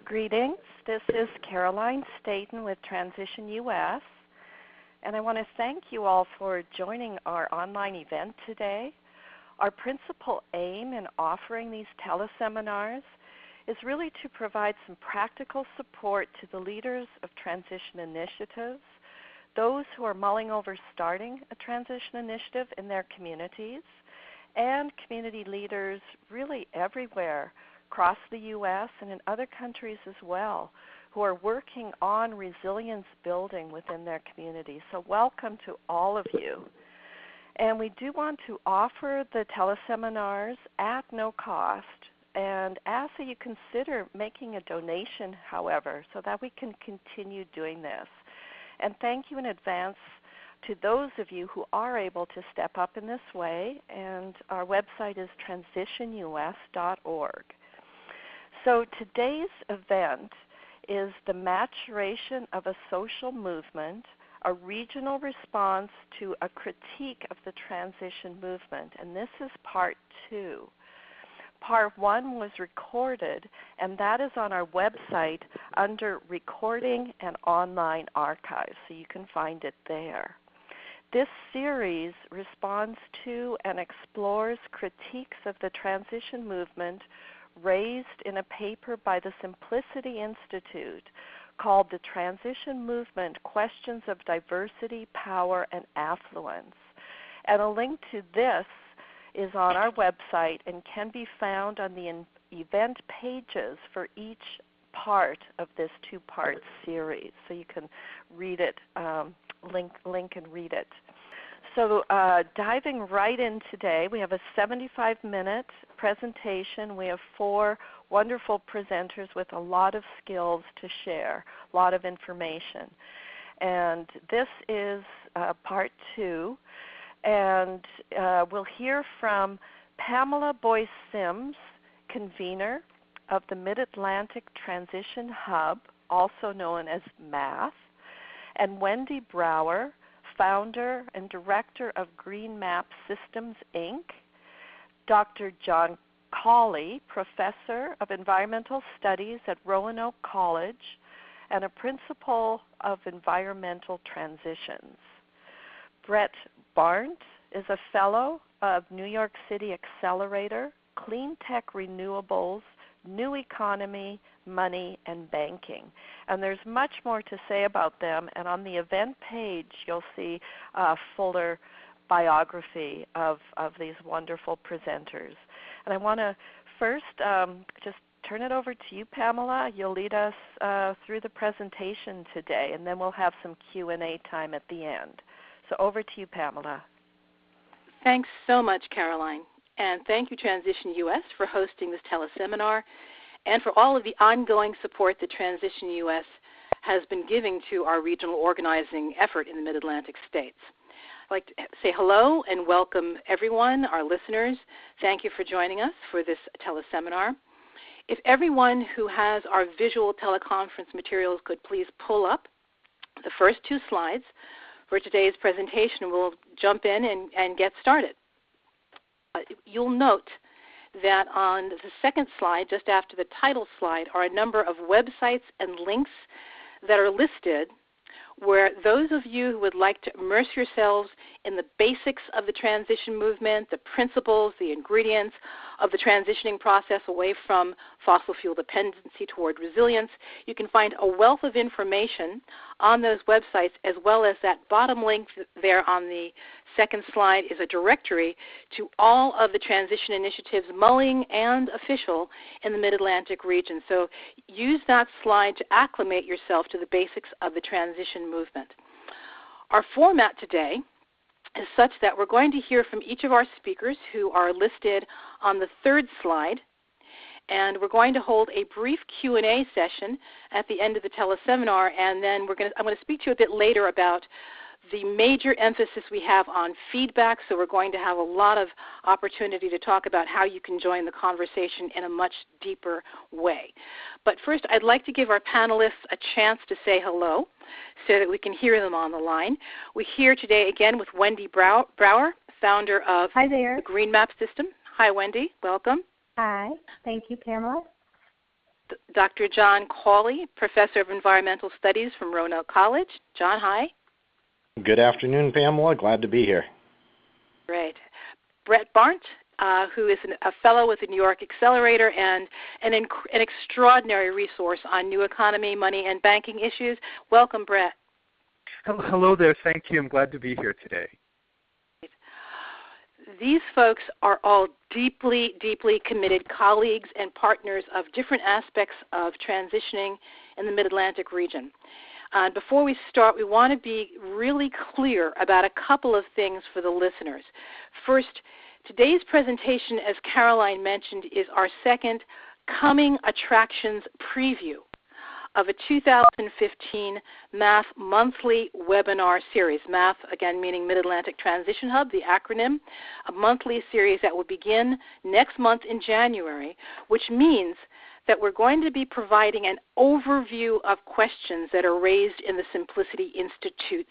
Greetings. This is Caroline Staten with Transition US, and I want to thank you all for joining our online event today. Our principal aim in offering these teleseminars is really to provide some practical support to the leaders of transition initiatives, those who are mulling over starting a transition initiative in their communities, and community leaders really everywhere across the U.S. and in other countries as well, who are working on resilience building within their communities. So welcome to all of you. And we do want to offer the teleseminars at no cost and ask that you consider making a donation, however, so that we can continue doing this. And thank you in advance to those of you who are able to step up in this way, and our website is transitionus.org. So today's event is the maturation of a social movement, a regional response to a critique of the transition movement, and this is part 2. Part 1 was recorded, and that is on our website under Recording and Online Archives, so you can find it there. This series responds to and explores critiques of the transition movement raised in a paper by the Simplicity Institute called The Transition Movement, Questions of Diversity, Power, and Affluence. And a link to this is on our website and can be found on the event pages for each part of this 2-part series. So you can read it, link and read it. So diving right in today, we have a 75-minute presentation. We have 4 wonderful presenters with a lot of skills to share, a lot of information. And this is part 2. And we'll hear from Pamela Boyce Sims, convener of the Mid-Atlantic Transition Hub, also known as MATH, and Wendy Brauer, founder and director of Green Map Systems, Inc., Dr. John Cawley, professor of environmental studies at Roanoke College and a principal of environmental transitions. Brett Barndt is a fellow of New York City Accelerator, Cleantech Renewables, New Economy, Money, and Banking. And there's much more to say about them, and on the event page you'll see a fuller biography of these wonderful presenters. And I want to first just turn it over to you, Pamela. You'll lead us through the presentation today, and then we'll have some Q&A time at the end. So over to you, Pamela. Thanks so much, Caroline. And thank you, Transition US, for hosting this teleseminar and for all of the ongoing support that Transition US has been giving to our regional organizing effort in the Mid-Atlantic states. I'd like to say hello and welcome everyone, our listeners. Thank you for joining us for this teleseminar. If everyone who has our visual teleconference materials could please pull up the first 2 slides for today's presentation, we'll jump in and get started. You'll note that on the second slide, just after the title slide, are a number of websites and links that are listed where those of you who would like to immerse yourselves in the basics of the transition movement, the principles, the ingredients of the transitioning process away from fossil fuel dependency toward resilience, you can find a wealth of information on those websites, as well as that bottom link there on the second slide is a directory to all of the transition initiatives, mulling and official, in the Mid-Atlantic region. So use that slide to acclimate yourself to the basics of the transition movement. Our format today is such that we're going to hear from each of our speakers who are listed on the third slide, and we're going to hold a brief Q&A session at the end of the teleseminar, and then I'm going to speak to you a bit later about the major emphasis we have on feedback, so we're going to have a lot of opportunity to talk about how you can join the conversation in a much deeper way. But first, I'd like to give our panelists a chance to say hello so that we can hear them on the line. We're here today again with Wendy Brauer, founder of the Green Map System. Hi, Wendy. Welcome. Hi. Thank you, Pamela. Dr. John Cawley, Professor of Environmental Studies from Roanoke College. John, hi. Good afternoon, Pamela. Glad to be here. Great. Brett Barndt, who is a fellow with the New York Accelerator and an extraordinary resource on new economy, money, and banking issues. Welcome, Brett. Hello there. Thank you. I'm glad to be here today. These folks are all deeply, deeply committed colleagues and partners of different aspects of transitioning in the Mid-Atlantic region. Before we start, we want to be really clear about a couple of things for the listeners. First, today's presentation, as Caroline mentioned, is our second Coming Attractions preview of a 2015 Math Monthly webinar series. Math, again, meaning Mid-Atlantic Transition Hub, the acronym, a monthly series that will begin next month in January, which means that we're going to be providing an overview of questions that are raised in the Simplicity Institute's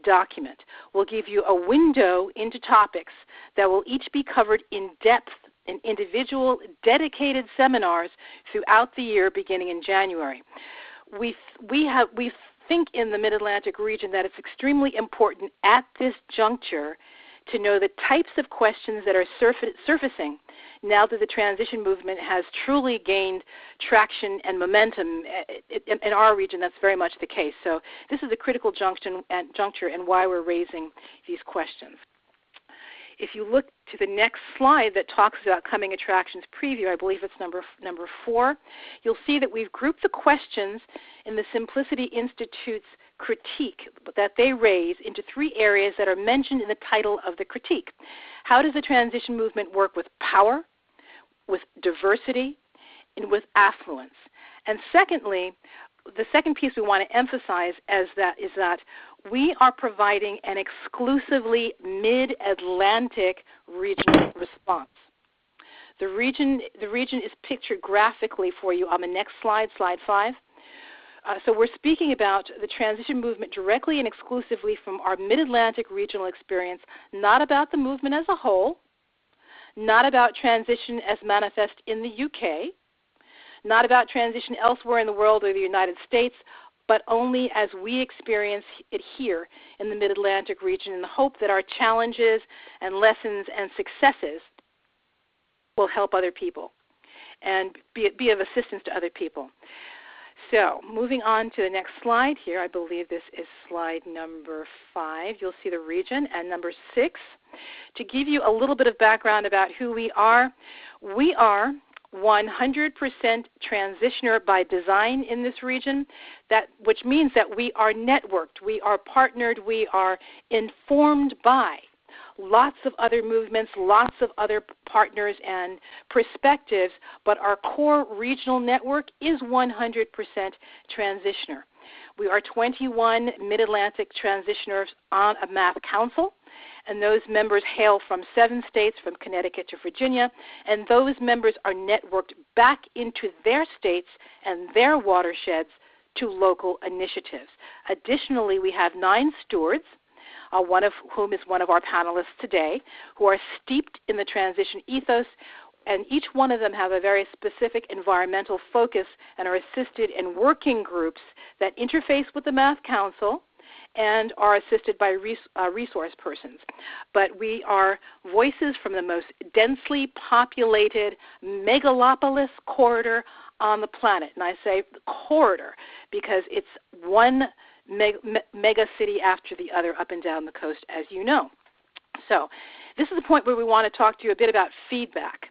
document. We'll give you a window into topics that will each be covered in depth in individual dedicated seminars throughout the year beginning in January. We think in the Mid-Atlantic region that it's extremely important at this juncture to know the types of questions that are surfacing now that the transition movement has truly gained traction and momentum. In our region, that's very much the case. So this is a critical juncture and why we're raising these questions. If you look to the next slide that talks about Coming Attractions preview, I believe it's number 4, you'll see that we've grouped the questions in the Simplicity Institute's critique that they raise into 3 areas that are mentioned in the title of the critique. How does the transition movement work with power, with diversity, and with affluence? And secondly, the second piece we want to emphasize is that we are providing an exclusively Mid-Atlantic regional response. The region is pictured graphically for you on the next slide, slide 5. So we're speaking about the transition movement directly and exclusively from our Mid-Atlantic regional experience, not about the movement as a whole, not about transition as manifest in the UK, not about transition elsewhere in the world or the United States, but only as we experience it here in the Mid-Atlantic region, in the hope that our challenges and lessons and successes will help other people and be of assistance to other people. So moving on to the next slide here, I believe this is slide number 5. You'll see the region. And number 6, to give you a little bit of background about who we are 100% transitioner by design in this region, which means that we are networked, we are partnered, we are informed by lots of other movements, lots of other partners and perspectives, but our core regional network is 100% transitioner. We are 21 Mid-Atlantic transitioners on a math council, and those members hail from 7 states, from Connecticut to Virginia, and those members are networked back into their states and their watersheds to local initiatives. Additionally, we have 9 stewards, one of whom is one of our panelists today, who are steeped in the transition ethos, and each one of them have a very specific environmental focus and are assisted in working groups that interface with the Math Council and are assisted by resource persons. But we are voices from the most densely populated Megalopolis corridor on the planet. And I say corridor because it's one mega city after the other up and down the coast, as you know. So this is the point where we want to talk to you a bit about feedback.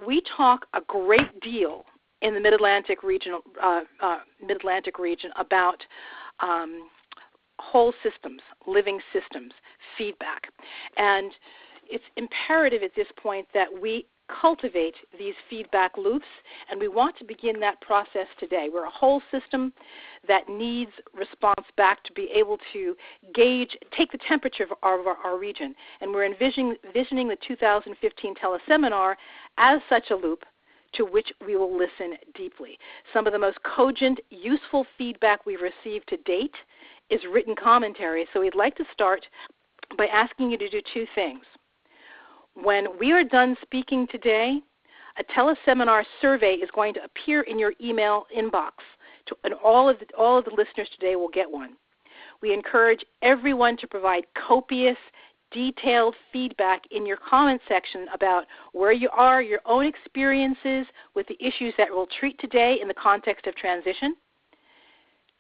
We talk a great deal in the Mid-Atlantic region about whole systems, living systems, feedback. And it's imperative at this point that we cultivate these feedback loops, and we want to begin that process today. We're a whole system that needs response back to be able to gauge, take the temperature of our region. And we're envisioning the 2015 teleseminar as such a loop to which we will listen deeply. Some of the most cogent, useful feedback we've received to date is written commentary, so we'd like to start by asking you to do 2 things. When we are done speaking today, A teleseminar survey is going to appear in your email inbox, and all of the listeners today will get one. We encourage everyone to provide copious, detailed feedback in your comment section about where you are, your own experiences with the issues that we'll treat today in the context of transition,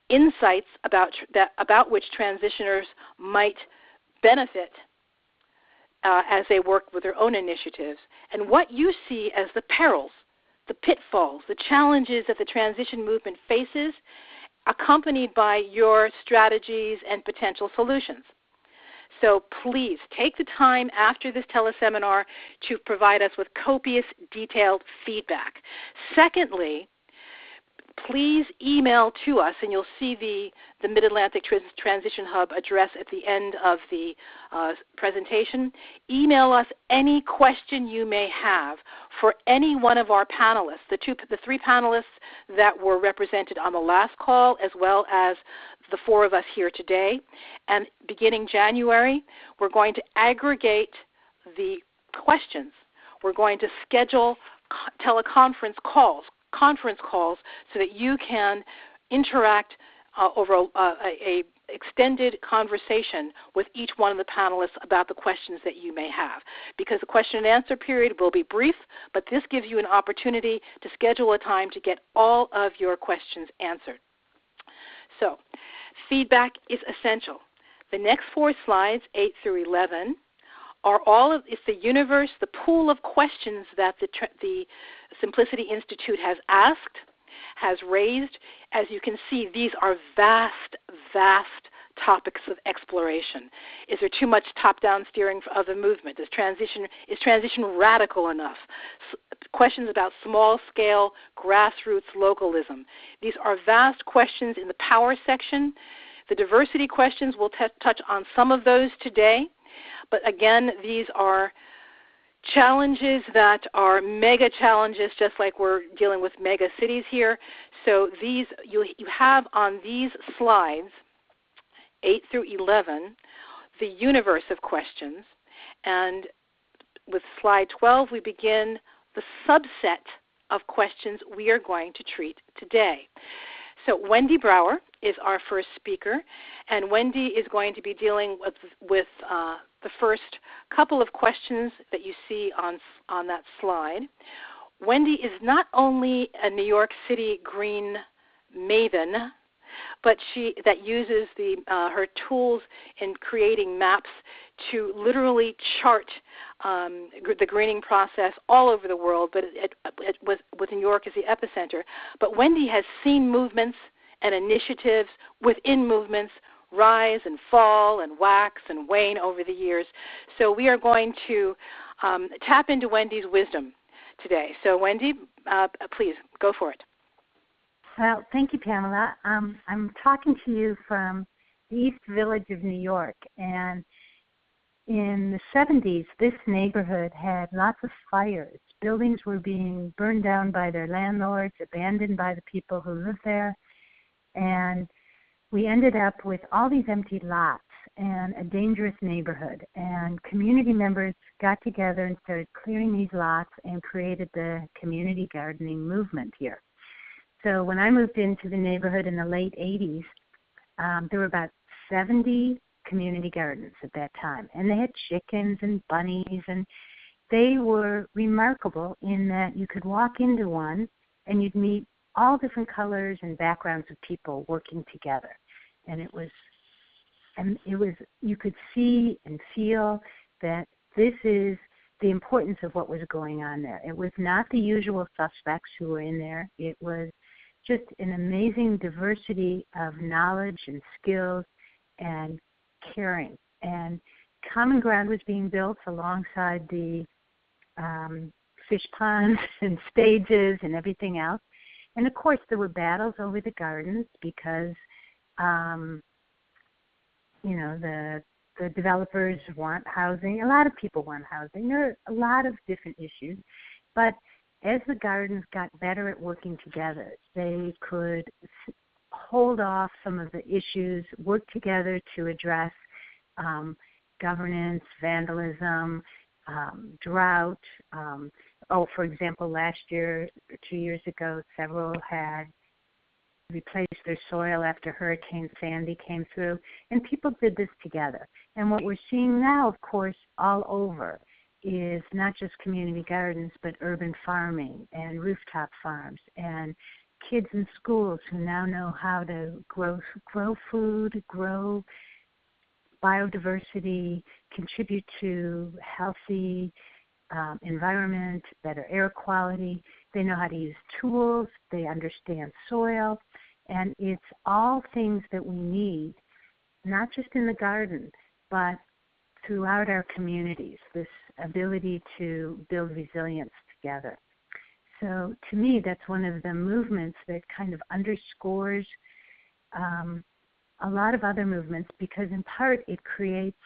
insights about which transitioners might benefit as they work with their own initiatives, and what you see as the perils, the pitfalls, the challenges that the transition movement faces, accompanied by your strategies and potential solutions. So please take the time after this teleseminar to provide us with copious, detailed feedback. Secondly, please email to us, and you'll see the Mid-Atlantic Transition Hub address at the end of the presentation. Email us any question you may have for any one of our panelists, the three panelists that were represented on the last call, as well as the four of us here today. And beginning January, we're going to aggregate the questions. We're going to schedule teleconference calls, so that you can interact over a extended conversation with each one of the panelists about the questions that you may have. Because the question and answer period will be brief, but this gives you an opportunity to schedule a time to get all of your questions answered. So, feedback is essential. The next four slides, 8 through 11, are it's the universe, the pool of questions that the Simplicity Institute has asked, has raised. As you can see, these are vast, vast topics of exploration. Is there too much top-down steering of the movement? Is transition radical enough? Questions about small-scale, grassroots localism. These are vast questions in the power section. The diversity questions, we'll touch on some of those today. But again, these are challenges that are mega challenges, just like we're dealing with mega cities here. So these you have on these slides, 8 through 11, the universe of questions. And with slide 12, we begin the subset of questions we are going to treat today. So Wendy Brauer is our first speaker, and Wendy is going to be dealing with the first couple of questions that you see on that slide. Wendy is not only a New York City green maven, but that uses her tools in creating maps to literally chart the greening process all over the world, but with New York as the epicenter. But Wendy has seen movements and initiatives within movements rise and fall and wax and wane over the years. So we are going to tap into Wendy's wisdom today. So Wendy, please go for it. Well, thank you, Pamela. I'm talking to you from the East Village of New York, and in the 70s, this neighborhood had lots of fires. Buildings were being burned down by their landlords, abandoned by the people who lived there, and we ended up with all these empty lots and a dangerous neighborhood. And community members got together and started clearing these lots and created the community gardening movement here. So when I moved into the neighborhood in the late 80s, there were about 70 community gardens at that time. And they had chickens and bunnies, and they were remarkable in that you could walk into one and you'd meet all different colors and backgrounds of people working together. And it was you could see and feel that this is the importance of what was going on there. It was not the usual suspects who were in there. It was just an amazing diversity of knowledge and skills and caring. And common ground was being built alongside the fish ponds and stages and everything else. And, of course, there were battles over the gardens because, the developers want housing. A lot of people want housing. There are a lot of different issues. But as the gardens got better at working together, they could hold off some of the issues, work together to address governance, vandalism, drought. For example, last year, 2 years ago, several had replaced their soil after Hurricane Sandy came through, and people did this together. And what we're seeing now, of course, all over is not just community gardens, but urban farming and rooftop farms and kids in schools who now know how to grow food, grow biodiversity, contribute to healthy environment, better air quality. They know how to use tools. They understand soil. And it's all things that we need, not just in the garden, but throughout our communities, this ability to build resilience together. So to me, that's one of the movements that kind of underscores a lot of other movements, because in part it creates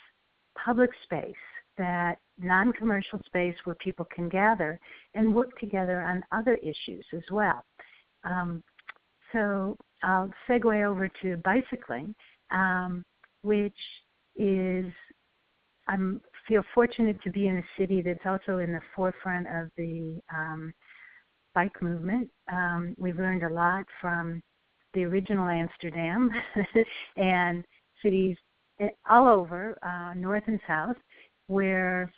public space, that non-commercial space where people can gather and work together on other issues as well. So I'll segue over to bicycling, which is, I feel fortunate to be in a city that's also in the forefront of the bike movement. We've learned a lot from the original Amsterdam and cities all over, north and south, where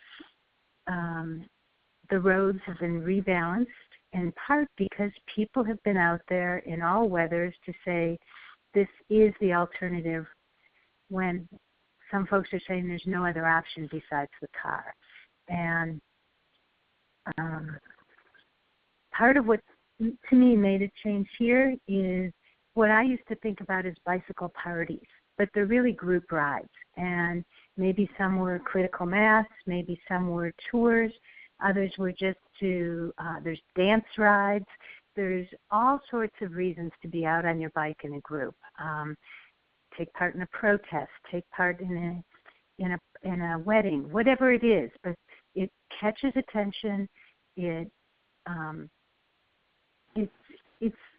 the roads have been rebalanced, in part because people have been out there in all weathers to say this is the alternative, when some folks are saying there's no other option besides the car. And part of what, to me, made a change here is what I used to think about as bicycle parties, but they're really group rides. And maybe some were critical mass, maybe some were tours, others were just there's dance rides. There's all sorts of reasons to be out on your bike in a group. Take part in a protest, take part in a wedding, whatever it is, but it catches attention. It's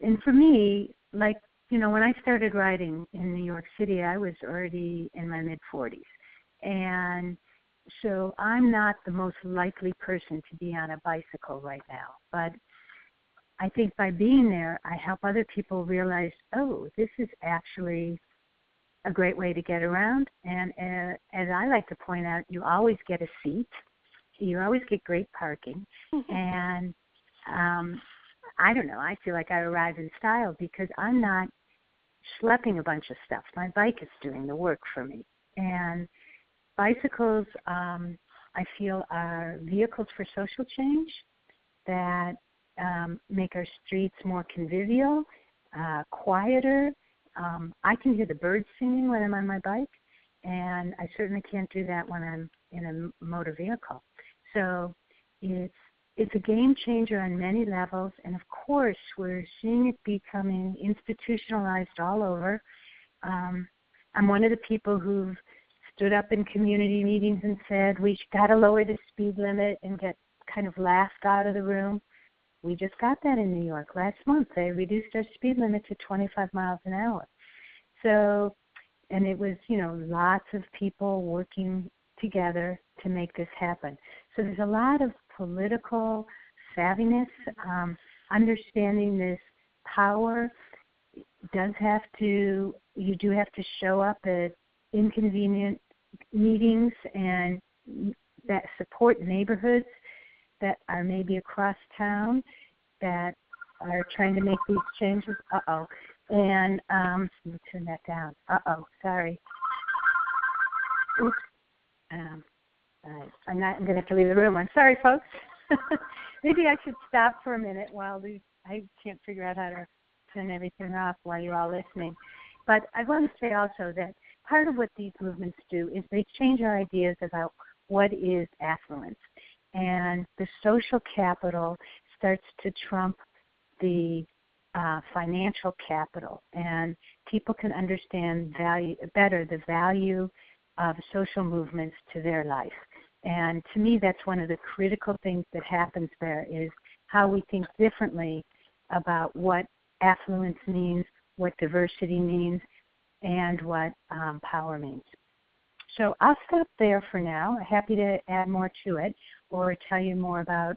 and for me, like, when I started riding in New York City, I was already in my mid-40s. And so I'm not the most likely person to be on a bicycle right now. But I think by being there, I help other people realize, oh, this is actually a great way to get around. And as I like to point out, you always get a seat. You always get great parking. And I don't know, I feel like I arrive in style because I'm not schlepping a bunch of stuff. My bike is doing the work for me. And bicycles, I feel, are vehicles for social change that make our streets more convivial, quieter. I can hear the birds singing when I'm on my bike, and I certainly can't do that when I'm in a motor vehicle. So it's a game changer on many levels, and of course we're seeing it becoming institutionalized all over. I'm one of the people who've stood up in community meetings and said we got to lower the speed limit and get kind of laughed out of the room. We just got that in New York last month. They reduced our speed limit to 25 miles an hour. So, and it was, lots of people working together to make this happen. So there's a lot of political savviness, understanding this power. You do have to show up at inconvenient meetings and that support neighborhoods that are maybe across town that are trying to make these changes. And let me turn that down. Sorry. Oops. I'm going to have to leave the room. I'm sorry, folks. Maybe I should stop for a minute while I can't figure out how to turn everything off while you're all listening. But I want to say also that part of what these movements do is they change our ideas about what is affluence. And the social capital starts to trump the financial capital. And people can understand better the value of social movements to their life. And to me, that's one of the critical things that happens there, is how we think differently about what affluence means, what diversity means, and what power means. So I'll stop there for now. Happy to add more to it or tell you more about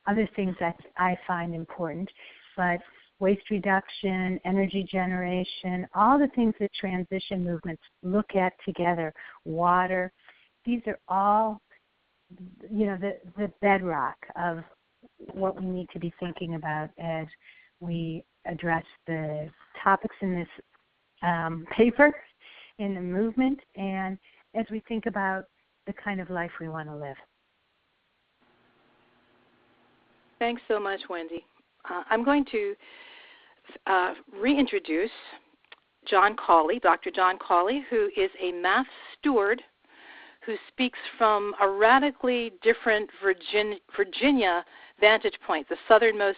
other things that I find important. But waste reduction, energy generation, all the things that transition movements look at together, water, these are all, the bedrock of what we need to be thinking about as we address the topics in this paper, in the movement, and as we think about the kind of life we want to live. Thanks so much, Wendy. I'm going to reintroduce John Cawley, Dr. John Cawley, who is a math steward who speaks from a radically different Virginia vantage point, the southernmost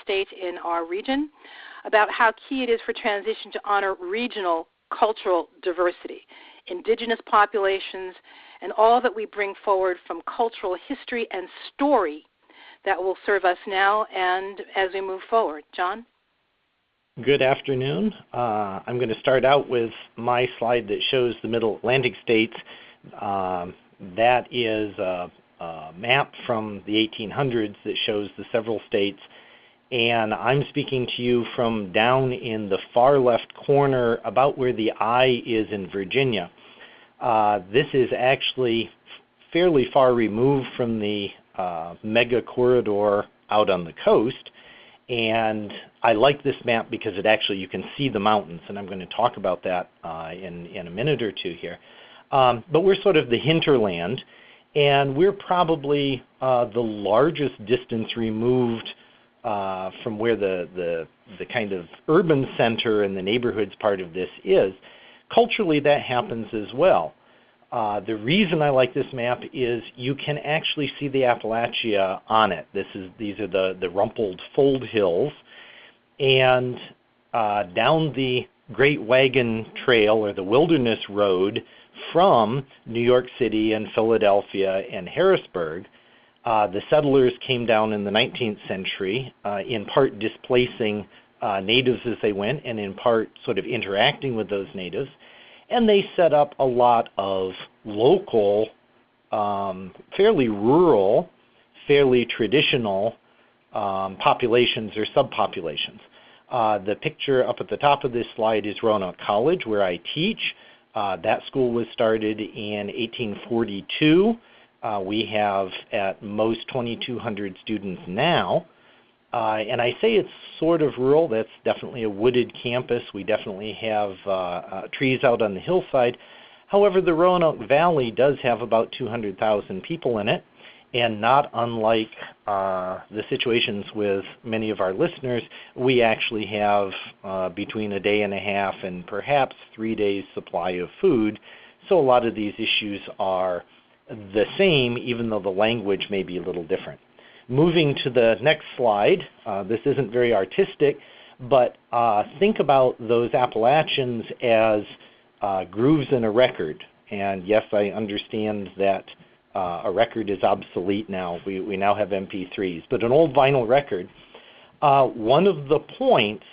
state in our region, about how key it is for transition to honor regional cultural diversity, indigenous populations, and all that we bring forward from cultural history and story that will serve us now and as we move forward. John? Good afternoon. I'm going to start out with my slide that shows the Middle Atlantic states. That is a map from the 1800s that shows the several states. And I'm speaking to you from down in the far left corner, about where the I is in Virginia. This is actually fairly far removed from the mega corridor out on the coast. And I like this map because you can see the mountains, and I'm going to talk about that in a minute or two here. But we're sort of the hinterland, and we're probably the largest distance removed from where the kind of urban center and the neighborhoods part of this is. Culturally, that happens as well. The reason I like this map is you can actually see the Appalachia on it. These are the rumpled fold hills, and down the Great Wagon Trail, or the Wilderness Road, from New York City and Philadelphia and Harrisburg, the settlers came down in the 19th century, in part displacing natives as they went, and in part sort of interacting with those natives. And they set up a lot of local, fairly rural, fairly traditional populations or subpopulations. The picture up at the top of this slide is Roanoke College, where I teach. That school was started in 1842. We have at most 2,200 students now. And I say it's sort of rural. That's definitely a wooded campus. We definitely have trees out on the hillside. However, the Roanoke Valley does have about 200,000 people in it. And not unlike the situations with many of our listeners, we actually have between a day and a half and perhaps 3 days supply of food. So a lot of these issues are the same, even though the language may be a little different. Moving to the next slide, this isn't very artistic, but think about those Appalachians as grooves in a record. And yes, I understand that a record is obsolete now. We now have MP3s. But an old vinyl record, one of the points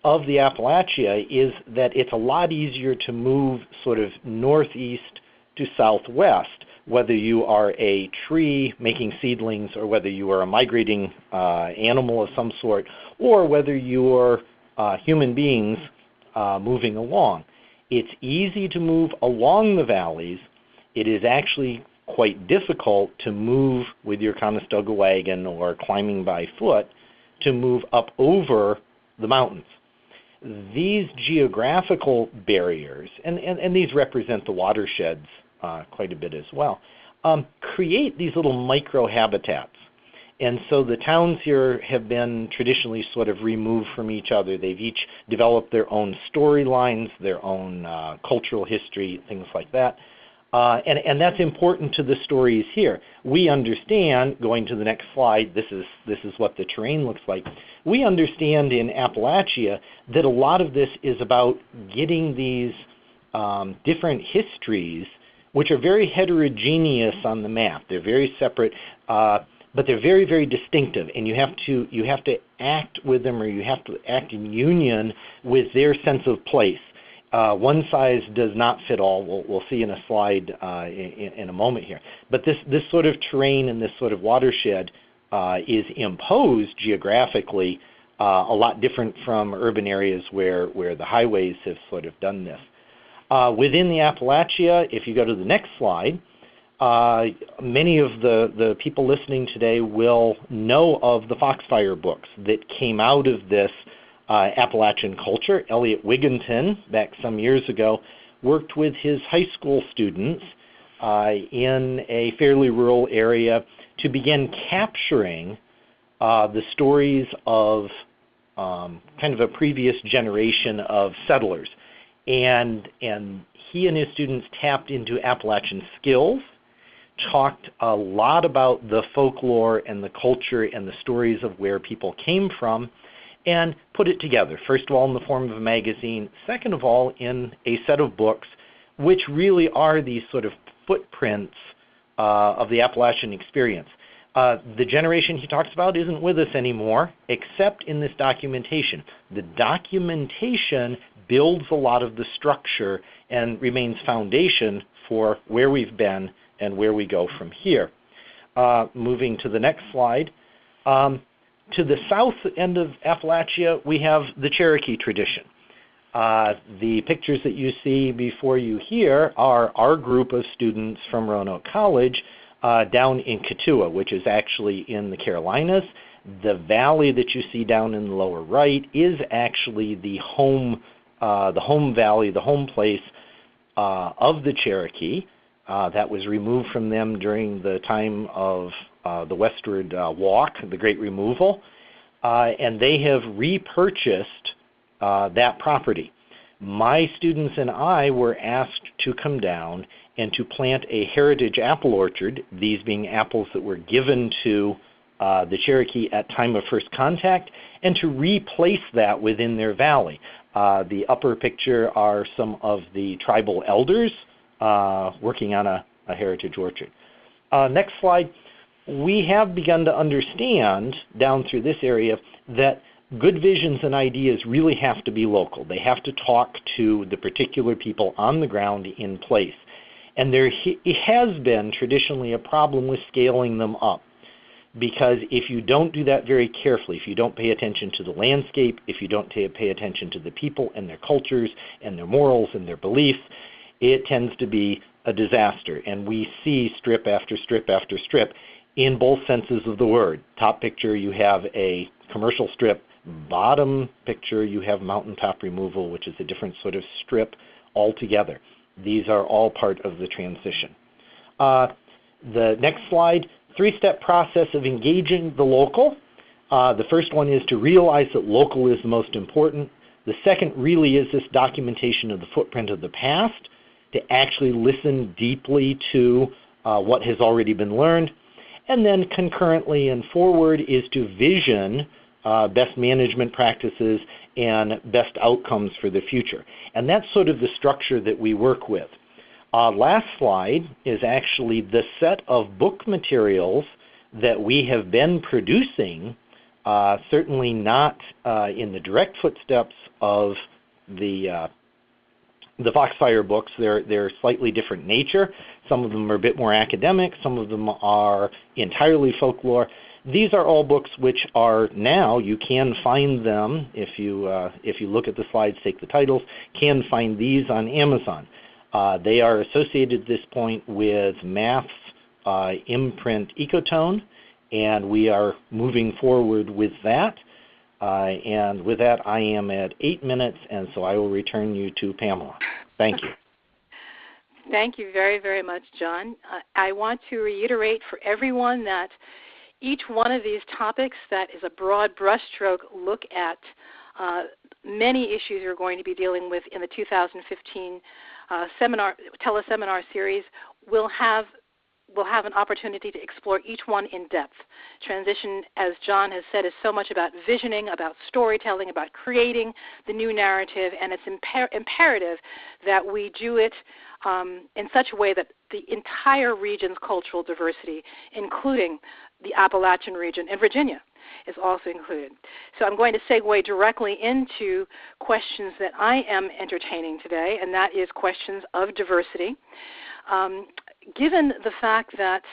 of the Appalachia is that it's a lot easier to move sort of northeast to southwest, whether you are a tree making seedlings or whether you are a migrating animal of some sort, or whether you are human beings moving along. It's easy to move along the valleys. It is actually quite difficult to move with your Conestoga wagon or climbing by foot to move up over the mountains. These geographical barriers, and these represent the watersheds quite a bit as well, create these little micro-habitats. And so the towns here have been traditionally sort of removed from each other. They've each developed their own storylines, their own cultural history, things like that. And that's important to the stories here. We understand, going to the next slide, this is what the terrain looks like. We understand in Appalachia that a lot of this is about getting these different histories, which are very heterogeneous on the map. They're very separate, but they're very, very distinctive, and you have to act with them, or you have to act in union with their sense of place. One size does not fit all. We'll see in a slide in a moment here. But this sort of terrain and this sort of watershed is imposed geographically a lot different from urban areas where the highways have sort of done this. Within the Appalachia, if you go to the next slide, many of the people listening today will know of the Foxfire Books that came out of this Appalachian culture. Elliot Wigginton, back some years ago, worked with his high school students in a fairly rural area to begin capturing the stories of kind of a previous generation of settlers. And he and his students tapped into Appalachian skills, talked a lot about the folklore and the culture and the stories of where people came from, and put it together, first of all in the form of a magazine, second of all in a set of books which really are these sort of footprints of the Appalachian experience. The generation he talks about isn't with us anymore, except in this documentation. The documentation builds a lot of the structure and remains foundation for where we've been and where we go from here. Moving to the next slide. To the south end of Appalachia, we have the Cherokee tradition. The pictures that you see before you here are our group of students from Roanoke College down in Katua, which is actually in the Carolinas. The valley that you see down in the lower right is actually the home valley, the home place of the Cherokee. That was removed from them during the time of the westward walk, the Great Removal, and they have repurchased that property. My students and I were asked to come down and to plant a heritage apple orchard, these being apples that were given to the Cherokee at time of first contact, and to replace that within their valley. The upper picture are some of the tribal elders working on a heritage orchard. Next slide. We have begun to understand down through this area that good visions and ideas really have to be local. They have to talk to the particular people on the ground in place. And there has been traditionally a problem with scaling them up, because if you don't do that very carefully, if you don't pay attention to the landscape, if you don't pay attention to the people and their cultures and their morals and their beliefs, it tends to be a disaster. And we see strip after strip after strip in both senses of the word. Top picture, you have a commercial strip. Bottom picture, you have mountaintop removal, which is a different sort of strip altogether. These are all part of the transition. The next slide, three-step process of engaging the local. The first one is to realize that local is the most important. The second really is this documentation of the footprint of the past, to actually listen deeply to what has already been learned. And then concurrently and forward is to vision best management practices and best outcomes for the future. And that's sort of the structure that we work with. Last slide is actually the set of book materials that we have been producing, certainly not in the direct footsteps of the Foxfire books. They're slightly different nature. Some of them are a bit more academic. Some of them are entirely folklore. These are all books which are now, you can find them, if you look at the slides, take the titles, can find these on Amazon. They are associated at this point with Math's imprint Ecotone, and we are moving forward with that. And with that, I am at 8 minutes, and so I will return you to Pamela. Thank you. Thank you very, very much, John. I want to reiterate for everyone that each one of these topics that is a broad brushstroke look at many issues we're going to be dealing with in the 2015 teleseminar series will have an opportunity to explore each one in depth. Transition, as John has said, is so much about visioning, about storytelling, about creating the new narrative, and it's imperative that we do it in such a way that the entire region's cultural diversity, including the Appalachian region and Virginia, is also included. So I'm going to segue directly into questions that I am entertaining today, and that is questions of diversity. Given the fact that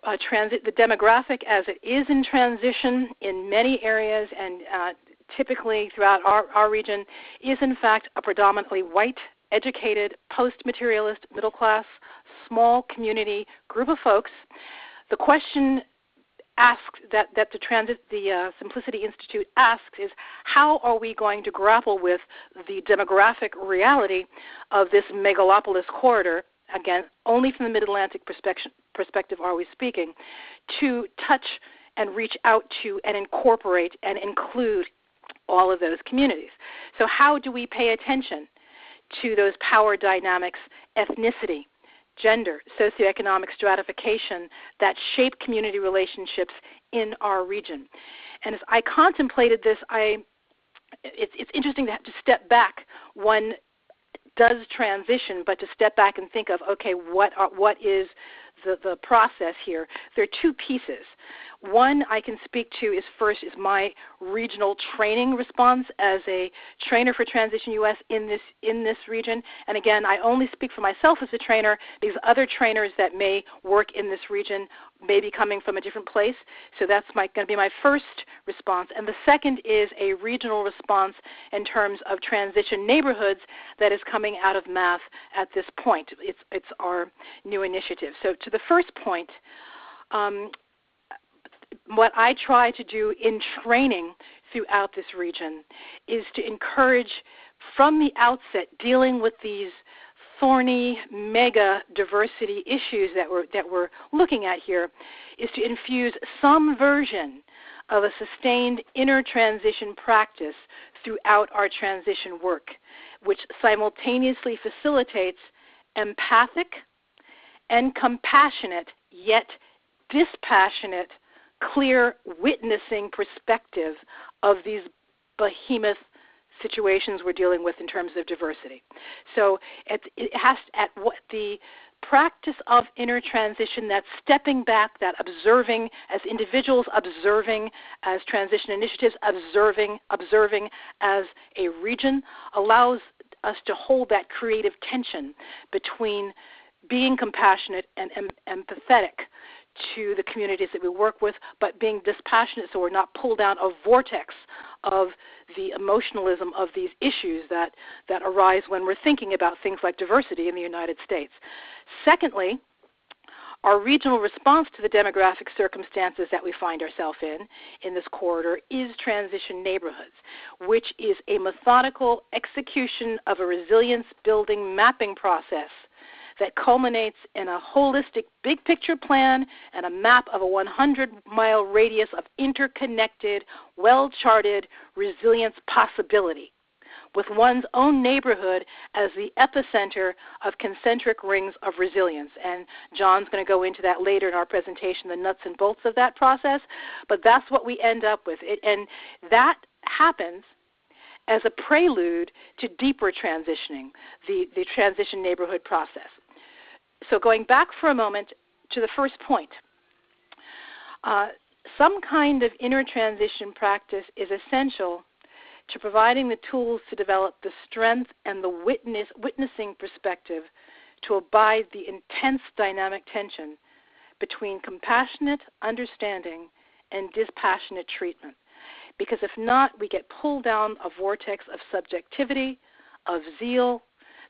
the demographic as it is in transition in many areas and typically throughout our region is in fact a predominantly white, educated, post-materialist, middle-class, small community group of folks, the question asked that the Simplicity Institute asks is, how are we going to grapple with the demographic reality of this megalopolis corridor? Again, only from the Mid-Atlantic perspective are we speaking, to touch and reach out to and incorporate and include all of those communities. So how do we pay attention to those power dynamics, ethnicity, gender, socioeconomic stratification that shape community relationships in our region? And as I contemplated this, it's interesting to have to step back. One does transition, but to step back and think of, okay, what is the process here? There are two pieces. One I can speak to is my regional training response as a trainer for Transition US in this region. And again, I only speak for myself as a trainer because other trainers that may work in this region may be coming from a different place. So that's going to be my first response. And the second is a regional response in terms of transition neighborhoods that is coming out of math at this point. It's our new initiative. So to the first point, what I try to do in training throughout this region is to encourage from the outset dealing with these thorny mega diversity issues that we're looking at here, is to infuse some version of a sustained inner transition practice throughout our transition work, which simultaneously facilitates empathic and compassionate yet dispassionate, clear witnessing perspective of these behemoth situations we're dealing with in terms of diversity. So it has the practice of inner transition, that stepping back, that observing as individuals, observing as transition initiatives, observing as a region, allows us to hold that creative tension between being compassionate and empathetic to the communities that we work with, but being dispassionate so we're not pulled down a vortex of the emotionalism of these issues that arise when we're thinking about things like diversity in the United States. Secondly, our regional response to the demographic circumstances that we find ourselves in this corridor is transition neighborhoods, which is a methodical execution of a resilience-building mapping process that culminates in a holistic big picture plan and a map of a 100-mile radius of interconnected, well-charted resilience possibility, with one's own neighborhood as the epicenter of concentric rings of resilience. And John's going to go into that later in our presentation, the nuts and bolts of that process, but that's what we end up with. And that happens as a prelude to deeper transitioning, the transition neighborhood process. So going back for a moment to the first point, some kind of inner transition practice is essential to providing the tools to develop the strength and the witnessing perspective to abide the intense dynamic tension between compassionate understanding and dispassionate treatment. Because if not, we get pulled down a vortex of subjectivity, of zeal.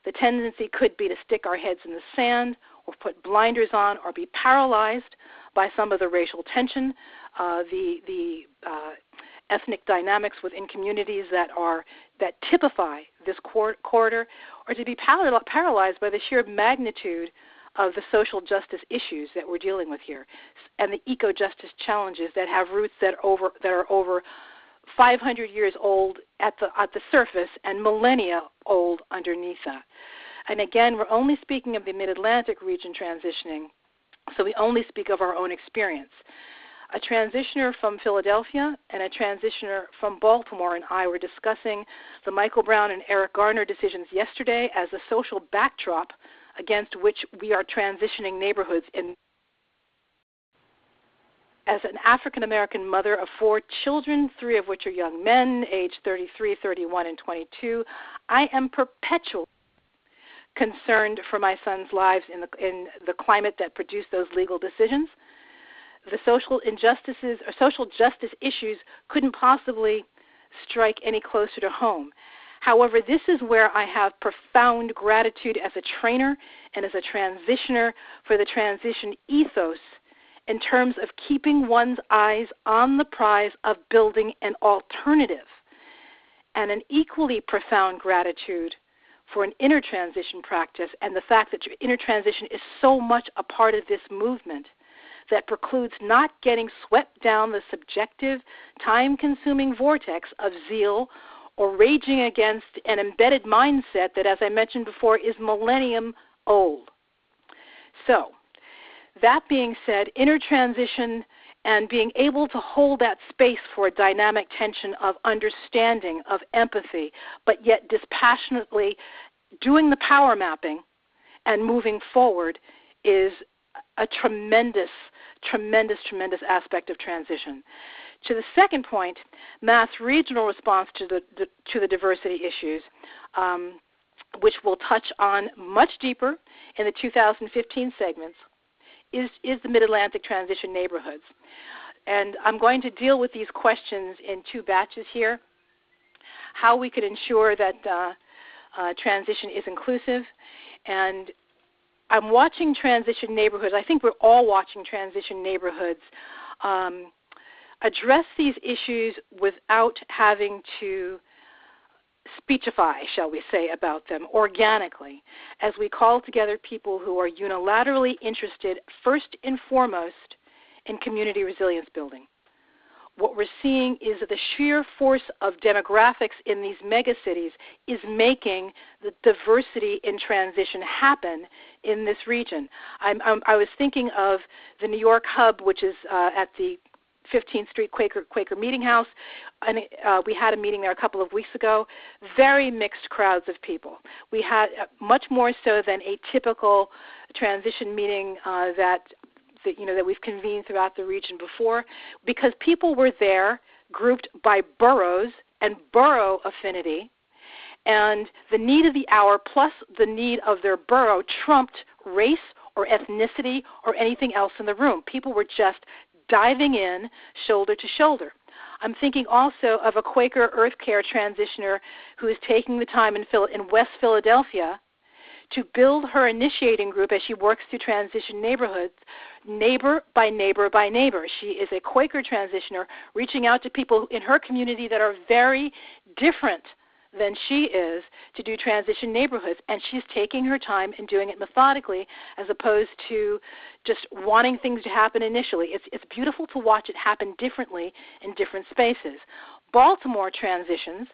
The tendency could be to stick our heads in the sand or put blinders on or be paralyzed by some of the racial tension, the ethnic dynamics within communities that typify this corridor, or to be paralyzed by the sheer magnitude of the social justice issues that we're dealing with here and the eco-justice challenges that have roots that are over 500 years old at the surface and millennia old underneath that. And again, we're only speaking of the Mid-Atlantic region transitioning, so we only speak of our own experience. A transitioner from Philadelphia and a transitioner from Baltimore and I were discussing the Michael Brown and Eric Garner decisions yesterday as a social backdrop against which we are transitioning neighborhoods in. as an African-American mother of 4 children, 3 of which are young men, aged 33, 31, and 22, I am perpetually concerned for my sons' lives in the climate that produced those legal decisions. The social injustices or social justice issues couldn't possibly strike any closer to home. However, this is where I have profound gratitude as a trainer and as a transitioner for the transition ethos in terms of keeping one's eyes on the prize of building an alternative, and an equally profound gratitude for an inner transition practice and the fact that your inner transition is so much a part of this movement that precludes not getting swept down the subjective, time-consuming vortex of zeal or raging against an embedded mindset that, as I mentioned before, is millennium old. So, that being said, inner transition and being able to hold that space for a dynamic tension of understanding, of empathy, but yet dispassionately doing the power mapping and moving forward is a tremendous aspect of transition. To the second point, Math's regional response to the diversity issues, which we'll touch on much deeper in the 2015 segments, is the Mid-Atlantic transition neighborhoods. And I'm going to deal with these questions in 2 batches here. How we could ensure that transition is inclusive. And I'm watching transition neighborhoods. I think we're all watching transition neighborhoods address these issues without having to speechify, shall we say, about them organically, as we call together people who are unilaterally interested, first and foremost, in community resilience building. What we're seeing is that the sheer force of demographics in these megacities is making the diversity in transition happen in this region. I was thinking of the New York hub, which is at the 15th Street Quaker Meeting House, and we had a meeting there a couple of weeks ago. Very mixed crowds of people. We had much more so than a typical transition meeting that we've convened throughout the region before, because people were there grouped by boroughs and borough affinity, and the need of the hour plus the need of their borough trumped race or ethnicity or anything else in the room. People were just diving in shoulder to shoulder. I'm thinking also of a Quaker Earth Care transitioner who is taking the time in West Philadelphia to build her initiating group as she works through transition neighborhoods, neighbor by neighbor by neighbor. She is a Quaker transitioner reaching out to people in her community that are very different than she is to do transition neighborhoods, and she's taking her time and doing it methodically as opposed to just wanting things to happen initially. It's beautiful to watch it happen differently in different spaces. Baltimore transitioners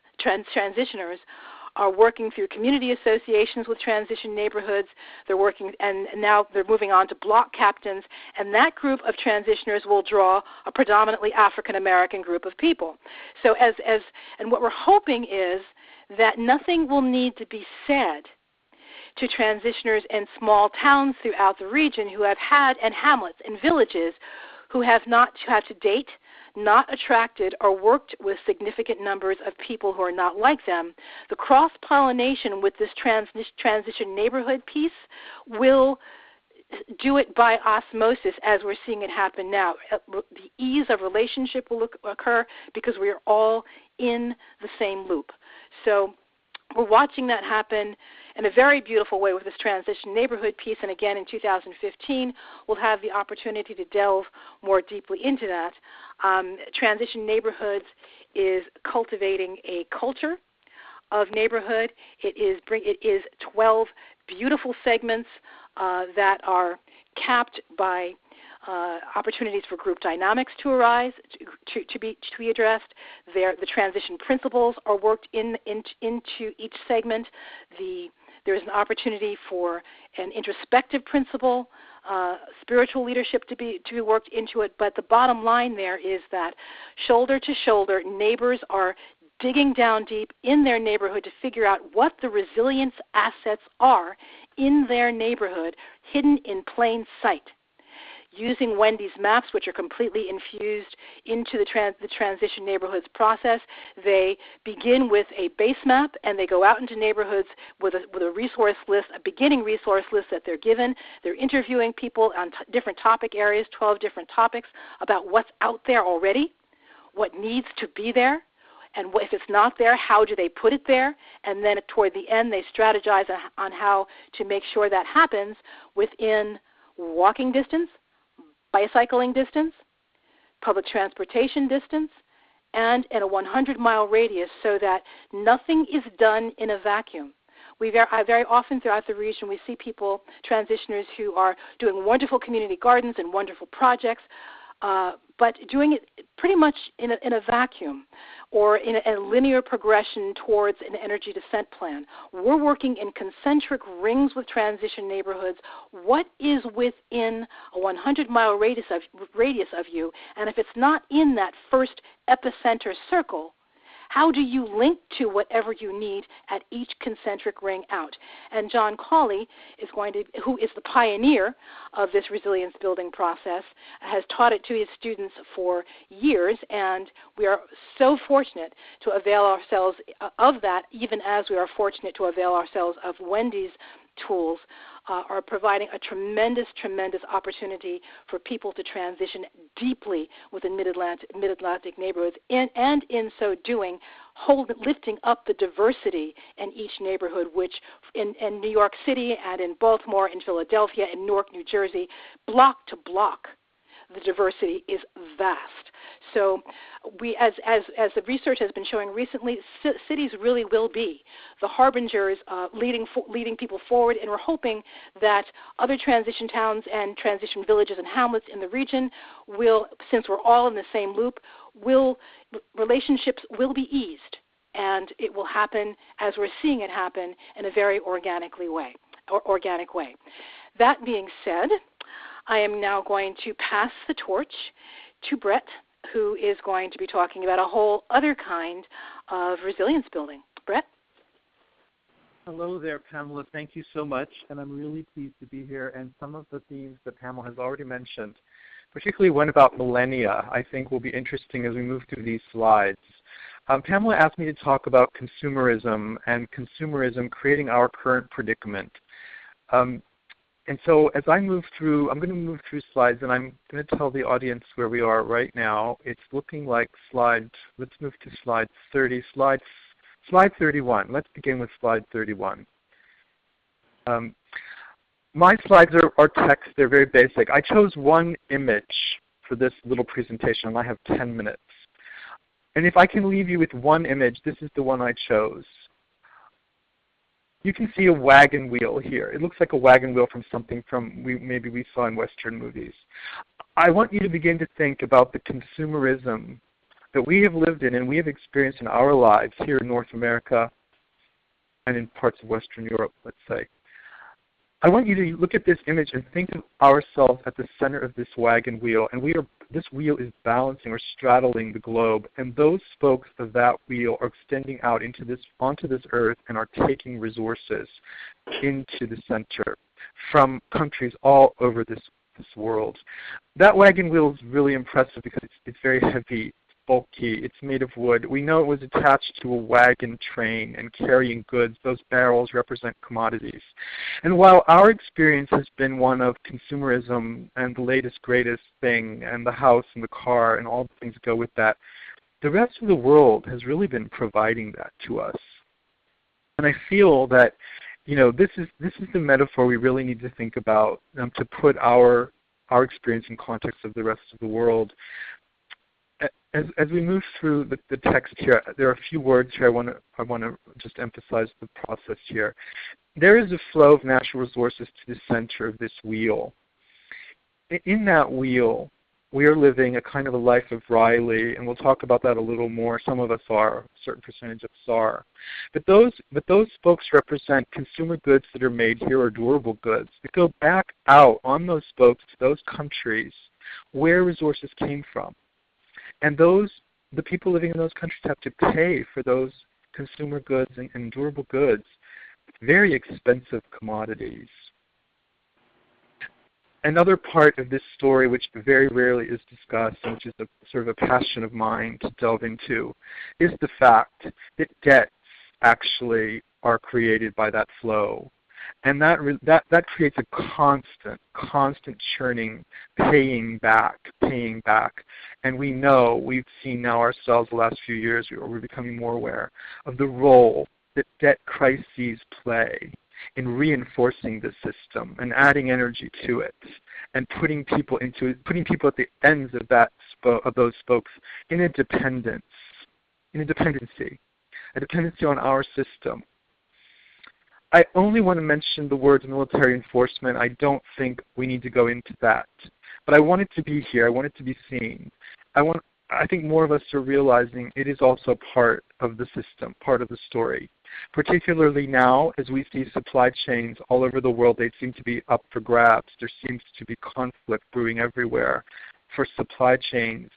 are working through community associations with transition neighborhoods. They're working, and now they're moving on to block captains, and that group of transitioners will draw a predominantly African American group of people. So and what we're hoping is that nothing will need to be said to transitioners in small towns throughout the region who have had, and hamlets and villages who have to date not attracted or worked with significant numbers of people who are not like them. The cross-pollination with this transition neighborhood piece will do it by osmosis as we're seeing it happen now. The ease of relationship will occur because we are all in the same loop. So we're watching that happen in a very beautiful way with this transition neighborhood piece, and again in 2015 we'll have the opportunity to delve more deeply into that. Transition neighborhoods is cultivating a culture of neighborhood. It is 12 beautiful segments that are capped by opportunities for group dynamics to arise, to be addressed. The transition principles are worked into each segment. There is an opportunity for an introspective principle, spiritual leadership to be worked into it. But the bottom line there is that shoulder to shoulder, neighbors are digging down deep in their neighborhood to figure out what the resilience assets are in their neighborhood, hidden in plain sight. using Wendy's maps, which are completely infused into the transition neighborhoods process. They begin with a base map, and they go out into neighborhoods with a resource list, a beginning resource list that they're given. They're interviewing people on different topic areas, 12 different topics, about what's out there already, what needs to be there, and if it's not there, how do they put it there? And then toward the end, they strategize on how to make sure that happens within walking distance, bicycling distance, public transportation distance, and in a 100-mile radius, so that nothing is done in a vacuum. Very often throughout the region, we see people, transitioners, who are doing wonderful community gardens and wonderful projects, but doing it pretty much in a vacuum or in a linear progression towards an energy descent plan. We're working in concentric rings with transition neighborhoods. What is within a 100-mile radius of you? And if it's not in that first epicenter circle, how do you link to whatever you need at each concentric ring out? And John Cawley who is the pioneer of this resilience building process, has taught it to his students for years, and we are so fortunate to avail ourselves of that, even as we are fortunate to avail ourselves of Wendy's tools, are providing a tremendous, tremendous opportunity for people to transition deeply within mid-Atlantic neighborhoods, and in so doing, lifting up the diversity in each neighborhood, which in New York City and in Baltimore, in Philadelphia, in Newark, New Jersey, block to block, the diversity is vast. So we, as the research has been showing recently, cities really will be the harbingers leading people forward, and we're hoping that other transition towns and transition villages and hamlets in the region will, since we're all in the same loop, relationships will be eased, and it will happen as we're seeing it happen in a very organic way. That being said, I am now going to pass the torch to Brett, who is going to be talking about a whole other kind of resilience building. Brett? Hello there, Pamela. Thank you so much, and I'm really pleased to be here. And some of the themes that Pamela has already mentioned, particularly one about millennia, I think will be interesting as we move through these slides. Pamela asked me to talk about consumerism and consumerism creating our current predicament. And so as I move through, I'm going to move through slides, and I'm going to tell the audience where we are right now. It's looking like let's move to slide 30, slide 31. Let's begin with slide 31. My slides are text. They're very basic. I chose one image for this little presentation, and I have 10 minutes. And if I can leave you with one image, this is the one I chose. You can see a wagon wheel here. It looks like a wagon wheel from something maybe we saw in Western movies. I want you to begin to think about the consumerism that we have lived in and we have experienced in our lives here in North America and in parts of Western Europe, let's say. I want you to look at this image and think of ourselves at the center of this wagon wheel, and this wheel is balancing or straddling the globe, and those spokes of that wheel are extending out onto this earth and are taking resources into the center from countries all over this world. That wagon wheel is really impressive because it's very heavy, bulky. It's made of wood. We know it was attached to a wagon train and carrying goods. Those barrels represent commodities. And while our experience has been one of consumerism and the latest, greatest thing and the house and the car and all the things that go with that, the rest of the world has really been providing that to us. And I feel that, this is the metaphor we really need to think about to put our experience in context of the rest of the world. As we move through the text here, there are a few words here I want to just emphasize the process here. There is a flow of natural resources to the center of this wheel. In that wheel, we are living a kind of a life of Riley, and we'll talk about that a little more. Some of us are, a certain percentage of us are. But those spokes represent consumer goods that are made here or durable goods that go back out on those spokes to those countries where resources came from. And the people living in those countries have to pay for those consumer goods and durable goods, very expensive commodities. Another part of this story, which very rarely is discussed, and which is a sort of a passion of mine to delve into, is the fact that debts actually are created by that flow. And that creates a constant churning, paying back. And we know, we've seen now ourselves the last few years, we're becoming more aware of the role that debt crises play in reinforcing the system and adding energy to it, and putting people at the ends of those spokes in a dependency on our system. I only want to mention the words military enforcement. I don't think we need to go into that. But I want it to be here. I want it to be seen. I think more of us are realizing it is also part of the system, part of the story. Particularly now, as we see supply chains all over the world, they seem to be up for grabs. There seems to be conflict brewing everywhere for supply chains.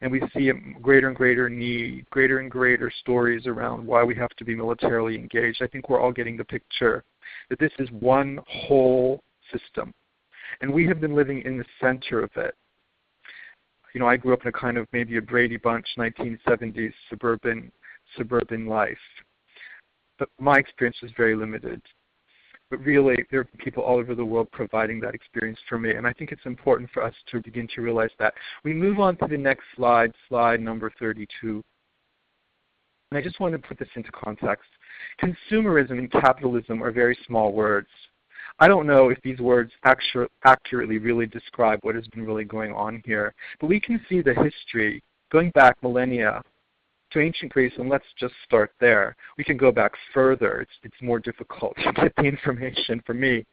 And we see a greater and greater need, greater and greater stories around why we have to be militarily engaged. I think we're all getting the picture that this is one whole system. And we have been living in the center of it. You know, I grew up in a kind of maybe a Brady Bunch 1970s suburban life. But my experience was very limited. But really, there are people all over the world providing that experience for me. And I think it's important for us to begin to realize that. We move on to the next slide, slide number 32. And I just want to put this into context. Consumerism and capitalism are very small words. I don't know if these words accurately really describe what has been really going on here. But we can see the history going back millennia to ancient Greece, and let's just start there. We can go back further. It's more difficult to get the information for me.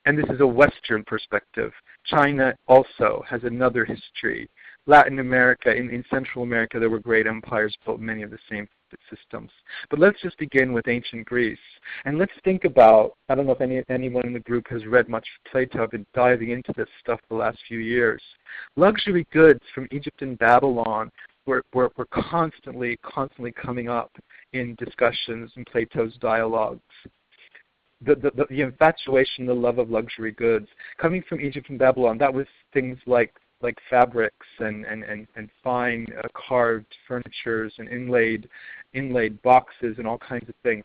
And this is a Western perspective. China also has another history. Latin America, in Central America, there were great empires built many of the same systems. But let's just begin with ancient Greece. And let's think about, I don't know if anyone in the group has read much Plato. I've been diving into this stuff the last few years. Luxury goods from Egypt and Babylon were constantly coming up in discussions in Plato's dialogues. The infatuation, the love of luxury goods coming from Egypt and Babylon, that was things like fabrics and fine carved furnitures and inlaid boxes and all kinds of things.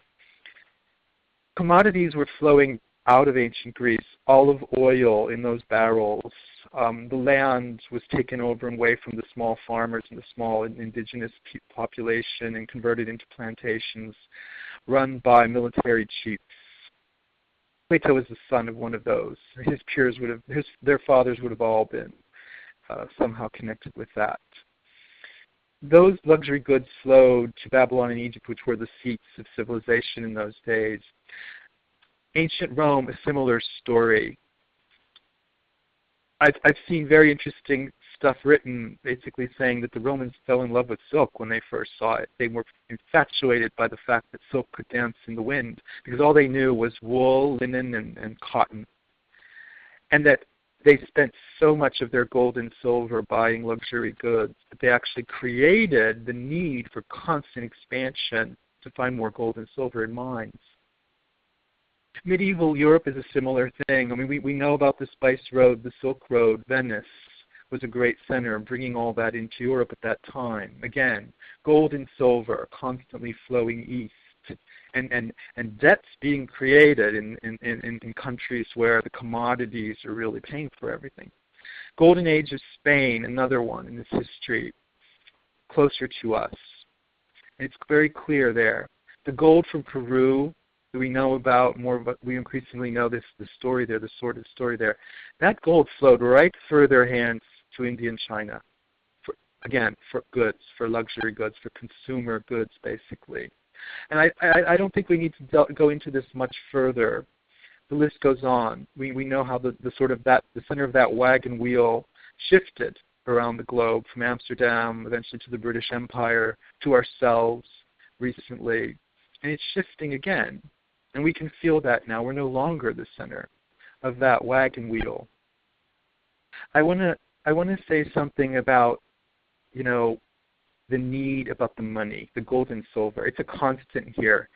Commodities were flowing out of ancient Greece, olive oil in those barrels. The land was taken over and away from the small farmers and the small indigenous population and converted into plantations run by military chiefs. Plato was the son of one of those. Their fathers would have all been somehow connected with that. Those luxury goods flowed to Babylon and Egypt, which were the seats of civilization in those days. Ancient Rome, a similar story. I've seen very interesting stuff written basically saying that the Romans fell in love with silk when they first saw it. They were infatuated by the fact that silk could dance in the wind because all they knew was wool, linen, and cotton. And that they spent so much of their gold and silver buying luxury goods that they actually created the need for constant expansion to find more gold and silver in mines. Medieval Europe is a similar thing. I mean, we know about the Spice Road, the Silk Road. Venice was a great center, bringing all that into Europe at that time. Again, gold and silver constantly flowing east, and debts being created in countries where the commodities are really paying for everything. Golden Age of Spain, another one in this history, closer to us. And it's very clear there. The gold from Peru, that we know about more, but we increasingly know the story there, the sordid story there. That gold flowed right through their hands to India and China, for goods, for luxury goods, for consumer goods, basically. And I don't think we need to go into this much further. The list goes on. We know how the center of that wagon wheel shifted around the globe, from Amsterdam, eventually to the British Empire, to ourselves recently. And it's shifting again. And we can feel that now. We're no longer the center of that wagon wheel. I want to say something about, the need about the money, the gold and silver. It's a constant here.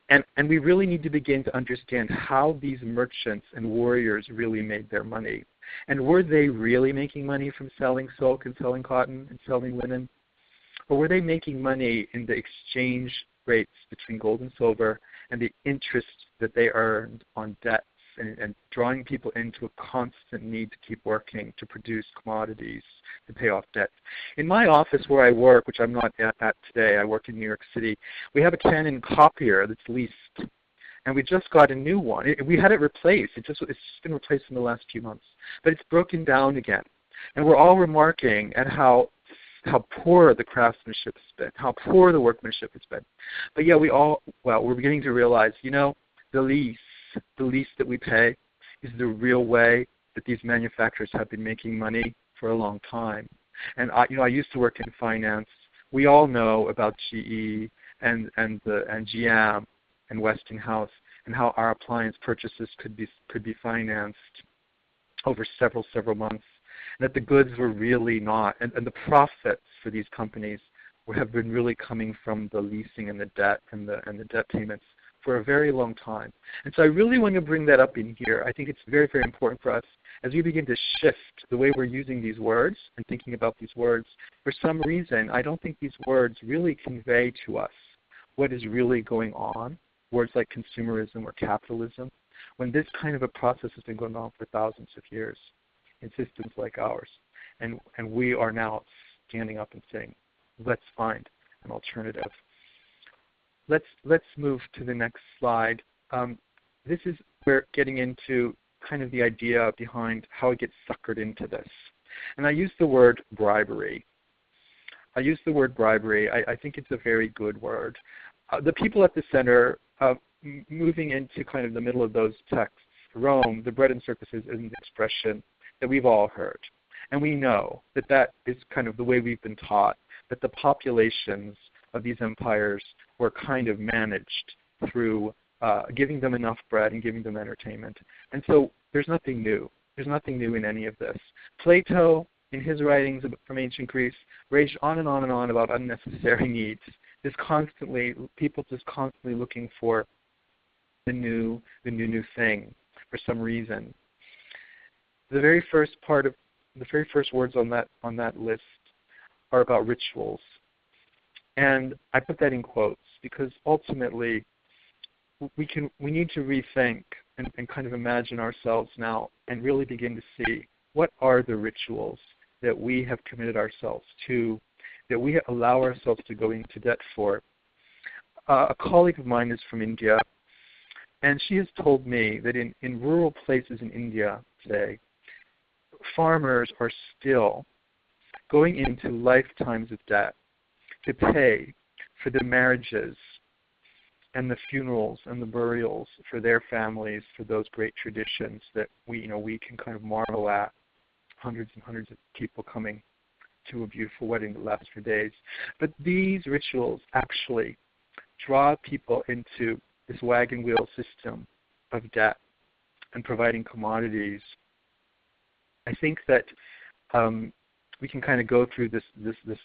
And we really need to begin to understand how these merchants and warriors really made their money. And were they really making money from selling silk and selling cotton and selling linen? Or were they making money in the exchange rates between gold and silver and the interest that they earned on debts and drawing people into a constant need to keep working to produce commodities to pay off debts? In my office where I work, which I'm not at today, I work in New York City, we have a Canon copier that's leased. And we just got a new one. We had it replaced. It's just been replaced in the last few months. But it's broken down again. And we're all remarking at how poor the craftsmanship has been, how poor the workmanship has been. But yeah, we're beginning to realize, the lease that we pay is the real way that these manufacturers have been making money for a long time. And I used to work in finance. We all know about GE and GM and Westinghouse and how our appliance purchases could be financed over several months. And that the goods were really not, and the profits for these companies have been really coming from the leasing and the debt and the debt payments for a very long time. And so I really want to bring that up in here. I think it's very, very important for us as we begin to shift the way we're using these words and thinking about these words. For some reason, I don't think these words really convey to us what is really going on, words like consumerism or capitalism, when this kind of a process has been going on for thousands of years in systems like ours. And we are now standing up and saying, let's find an alternative. Let's move to the next slide. This is where getting into kind of the idea behind how it gets suckered into this. And I use the word bribery. I think it's a very good word. The people at the center, moving into kind of the middle of those texts, Rome, the bread and circuses is an expression that we've all heard. And we know that is kind of the way we've been taught, that the populations of these empires were kind of managed through giving them enough bread and giving them entertainment. And so there's nothing new. There's nothing new in any of this. Plato, in his writings from ancient Greece, raged on and on and on about unnecessary needs. People just constantly looking for the new thing for some reason. The very first words on that list are about rituals. And I put that in quotes because ultimately we need to rethink and kind of imagine ourselves now and really begin to see what are the rituals that we have committed ourselves to, that we allow ourselves to go into debt for. A colleague of mine is from India, and she has told me that in rural places in India today, farmers are still going into lifetimes of debt to pay for the marriages and the funerals and the burials for their families, for those great traditions that we can kind of marvel at. Hundreds and hundreds of people coming to a beautiful wedding that lasts for days. But these rituals actually draw people into this wagon wheel system of debt and providing commodities. I think that we can kind of go through this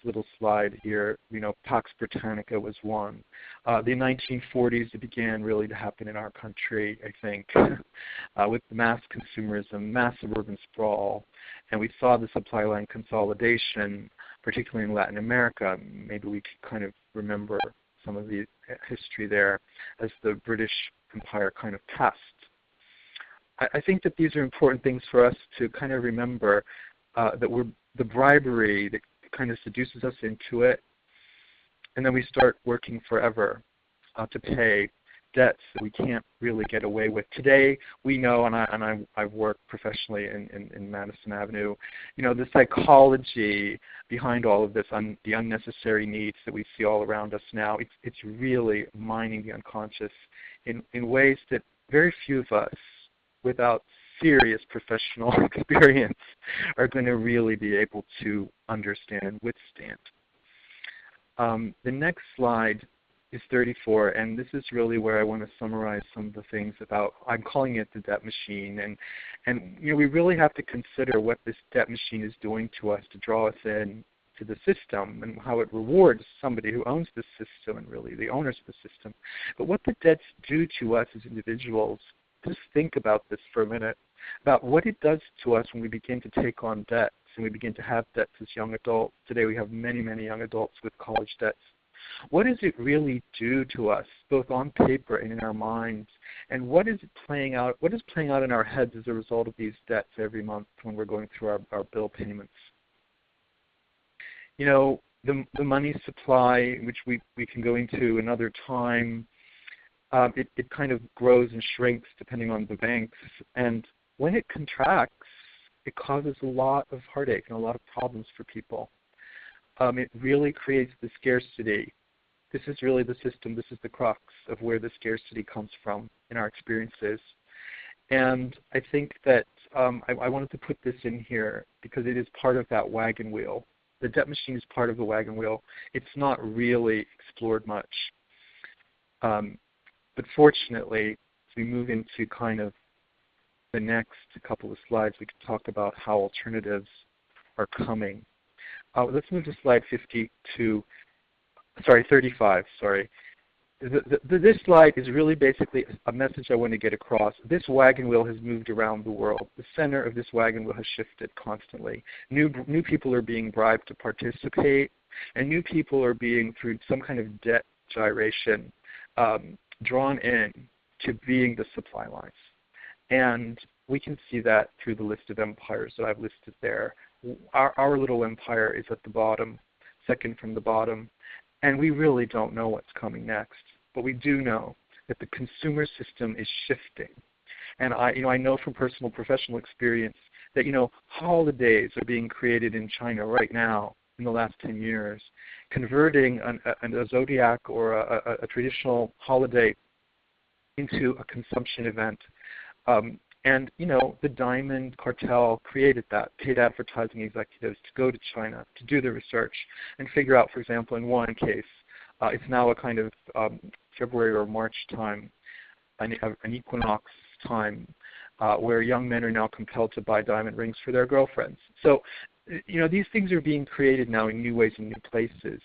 little slide here. Pax Britannica was one. The 1940s, it began really to happen in our country, I think, with mass consumerism, massive urban sprawl, and we saw the supply line consolidation, particularly in Latin America. Maybe we could kind of remember some of the history there as the British Empire kind of passed. I think that these are important things for us to kind of remember, that we're the bribery that kind of seduces us into it, and then we start working forever to pay debts that we can't really get away with. Today, we know, and I've worked professionally in Madison Avenue, the psychology behind all of this, the unnecessary needs that we see all around us now, it's really mining the unconscious in ways that very few of us, without serious professional experience, are going to really be able to understand and withstand. The next slide is 34, and this is really where I want to summarize some of the things about, I'm calling it the debt machine, and we really have to consider what this debt machine is doing to us to draw us in, to the system and how it rewards somebody who owns the system and really the owners of the system. But what the debts do to us as individuals, just think about this for a minute, about what it does to us when we begin to take on debts and we begin to have debts as young adults. Today we have many, many young adults with college debts. What does it really do to us, both on paper and in our minds? And what is playing out in our heads as a result of these debts every month when we're going through our bill payments? You know, the money supply, which we can go into another time, it kind of grows and shrinks depending on the banks. And when it contracts, it causes a lot of heartache and a lot of problems for people. It really creates the scarcity. This is really the system. This is the crux of where the scarcity comes from in our experiences. And I think that I wanted to put this in here because it is part of that wagon wheel. The debt machine is part of the wagon wheel. It's not really explored much. But fortunately, as we move into kind of the next couple of slides, we can talk about how alternatives are coming. Let's move to slide 35. This slide is really basically a message I want to get across. This wagon wheel has moved around the world. The center of this wagon wheel has shifted constantly. New people are being bribed to participate, and new people are being, through some kind of debt gyration, drawn in to being the supply lines. And we can see that through the list of empires that I've listed there. Our little empire is at the bottom, second from the bottom, and we really don't know what's coming next. But we do know that the consumer system is shifting. And I know from personal professional experience that holidays are being created in China right now in the last 10 years, converting a zodiac or a traditional holiday into a consumption event. And the Diamond Cartel created that, paid advertising executives to go to China to do the research and figure out, for example, in one case, it's now a kind of February or March time, an equinox time, where young men are now compelled to buy diamond rings for their girlfriends. So, these things are being created now in new ways and new places.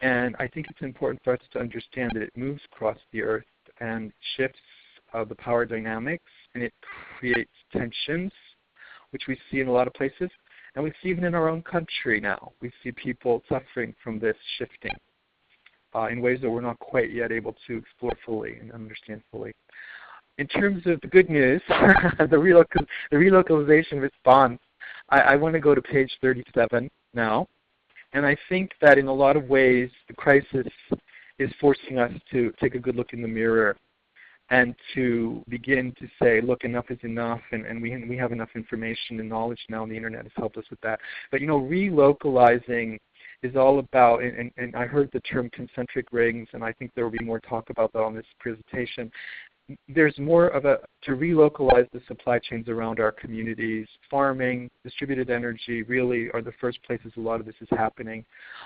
And I think it's important for us to understand that it moves across the earth and shifts the power dynamics, and it creates tensions, which we see in a lot of places. And we see even in our own country now. We see people suffering from this shifting in ways that we're not quite yet able to explore fully and understand fully. In terms of the good news, the relocalization response, I want to go to page 37 now. And I think that in a lot of ways, the crisis is forcing us to take a good look in the mirror and to begin to say, look, enough is enough, and we have enough information and knowledge now, and the internet has helped us with that. But relocalizing is all about, and I heard the term concentric rings, and I think there will be more talk about that on this presentation. There's more of to relocalize the supply chains around our communities. Farming, distributed energy really are the first places a lot of this is happening.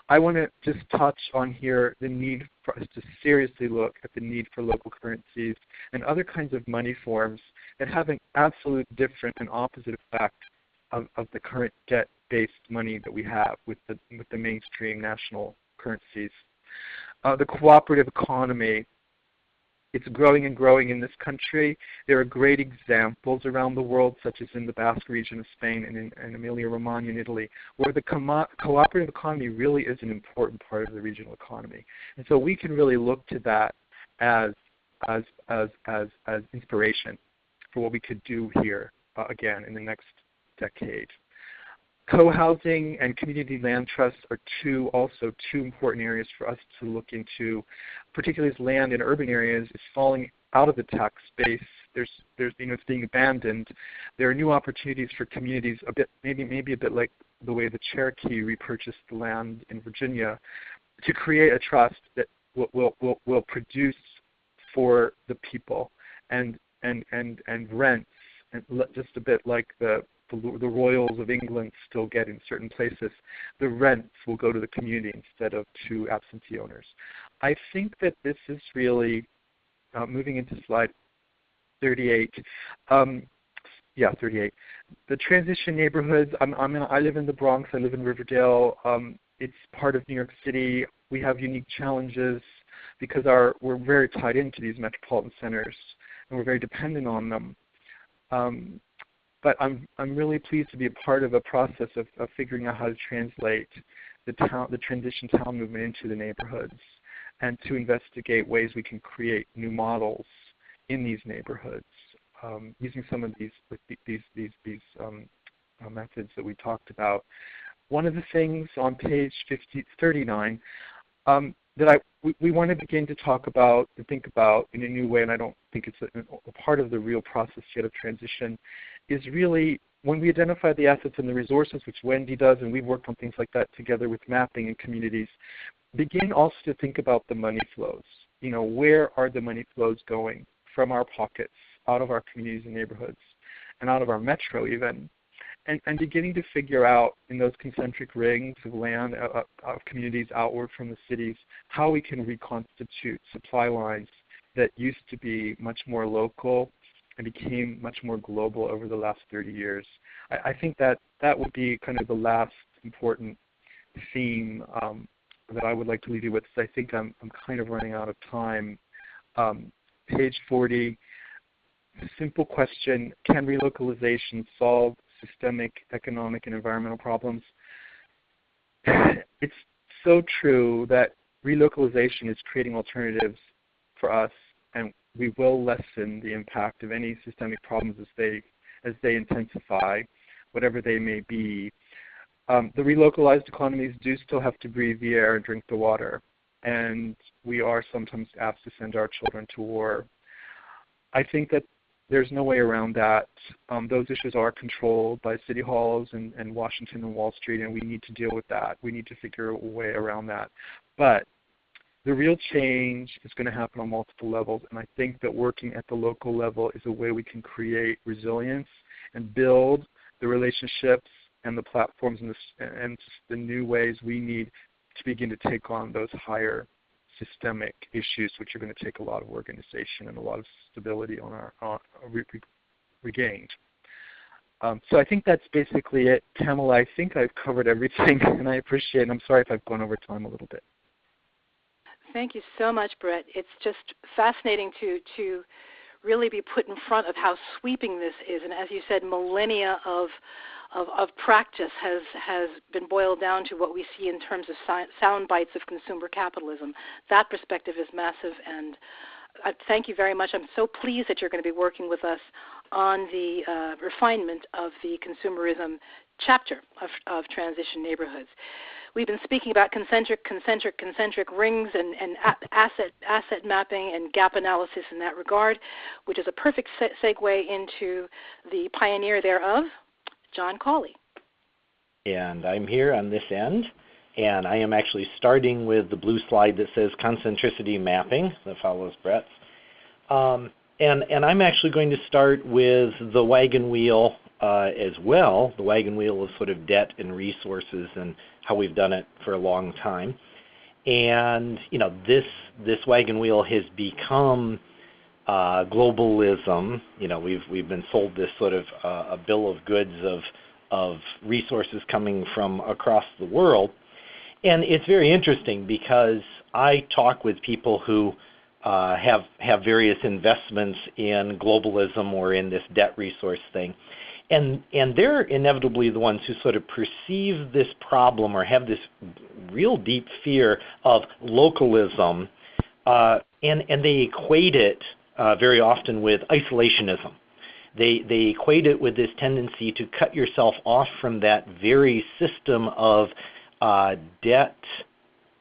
I want to just touch on here the need for us to seriously look at the need for local currencies and other kinds of money forms that have an absolute different and opposite effect of the current debt-based money that we have with the mainstream national currencies. The cooperative economy, it's growing and growing in this country. There are great examples around the world, such as in the Basque region of Spain and in Emilia-Romagna in Italy, where the cooperative economy really is an important part of the regional economy. And so we can really look to that as inspiration for what we could do here again in the next decade. Co-housing and community land trusts are also two important areas for us to look into, particularly as land in urban areas is falling out of the tax space. It's being abandoned. There are new opportunities for communities, maybe a bit like the way the Cherokee repurchased the land in Virginia, to create a trust that will produce for the people and rents, and just a bit like the royals of England still get in certain places. The rents will go to the community instead of to absentee owners. I think that this is really moving into slide 38. 38. The transition neighborhoods. I live in the Bronx. I live in Riverdale. It's part of New York City. We have unique challenges because we're very tied into these metropolitan centers, and we're very dependent on them. But I'm really pleased to be a part of a process of figuring out how to translate the transition town movement into the neighborhoods, and to investigate ways we can create new models in these neighborhoods using some of these methods that we talked about. One of the things on page 39 that we want to begin to talk about and think about in a new way, and I don't think it's a part of the real process yet of transition, is really when we identify the assets and the resources, which Wendy does, and we've worked on things like that together with mapping and communities, begin also to think about the money flows. Where are the money flows going from our pockets, out of our communities and neighborhoods, and out of our metro even, and beginning to figure out in those concentric rings of land, of communities outward from the cities, how we can reconstitute supply lines that used to be much more local and became much more global over the last 30 years. I think that would be kind of the last important theme that I would like to leave you with. I think I'm kind of running out of time. Page 40, simple question: can relocalization solve systemic economic and environmental problems? It's so true that relocalization is creating alternatives for us, and we will lessen the impact of any systemic problems as they intensify, whatever they may be. The relocalized economies do still have to breathe the air and drink the water, and we are sometimes asked to send our children to war. I think that there's no way around that. Those issues are controlled by city halls and Washington and Wall Street, and we need to deal with that. We need to figure a way around that. But the real change is going to happen on multiple levels, and I think that working at the local level is a way we can create resilience and build the relationships and the platforms and the new ways we need to begin to take on those higher systemic issues, which are going to take a lot of organization and a lot of stability regained. So I think that's basically it. Pamela, I think I've covered everything, and I appreciate it. I'm sorry if I've gone over time a little bit. Thank you so much, Brett. It's just fascinating to really be put in front of how sweeping this is. And as you said, millennia of practice has been boiled down to what we see in terms of sound bites of consumer capitalism. That perspective is massive, and thank you very much. I'm so pleased that you're going to be working with us on the refinement of the consumerism chapter of transition neighborhoods. We've been speaking about concentric rings and asset mapping and gap analysis in that regard, which is a perfect segue into the pioneer thereof, John Cawley. And I'm here on this end, and I am actually starting with the blue slide that says concentricity mapping that follows Brett's. And I'm actually going to start with the wagon wheel as well, the wagon wheel of sort of debt and resources and how we've done it for a long time. And this wagon wheel has become globalism. We've been sold this sort of a bill of goods of resources coming from across the world. And it's very interesting because I talk with people who have various investments in globalism or in this debt resource thing. And they're inevitably the ones who sort of perceive this problem or have this real deep fear of localism, and they equate it very often with isolationism. They equate it with this tendency to cut yourself off from that very system of debt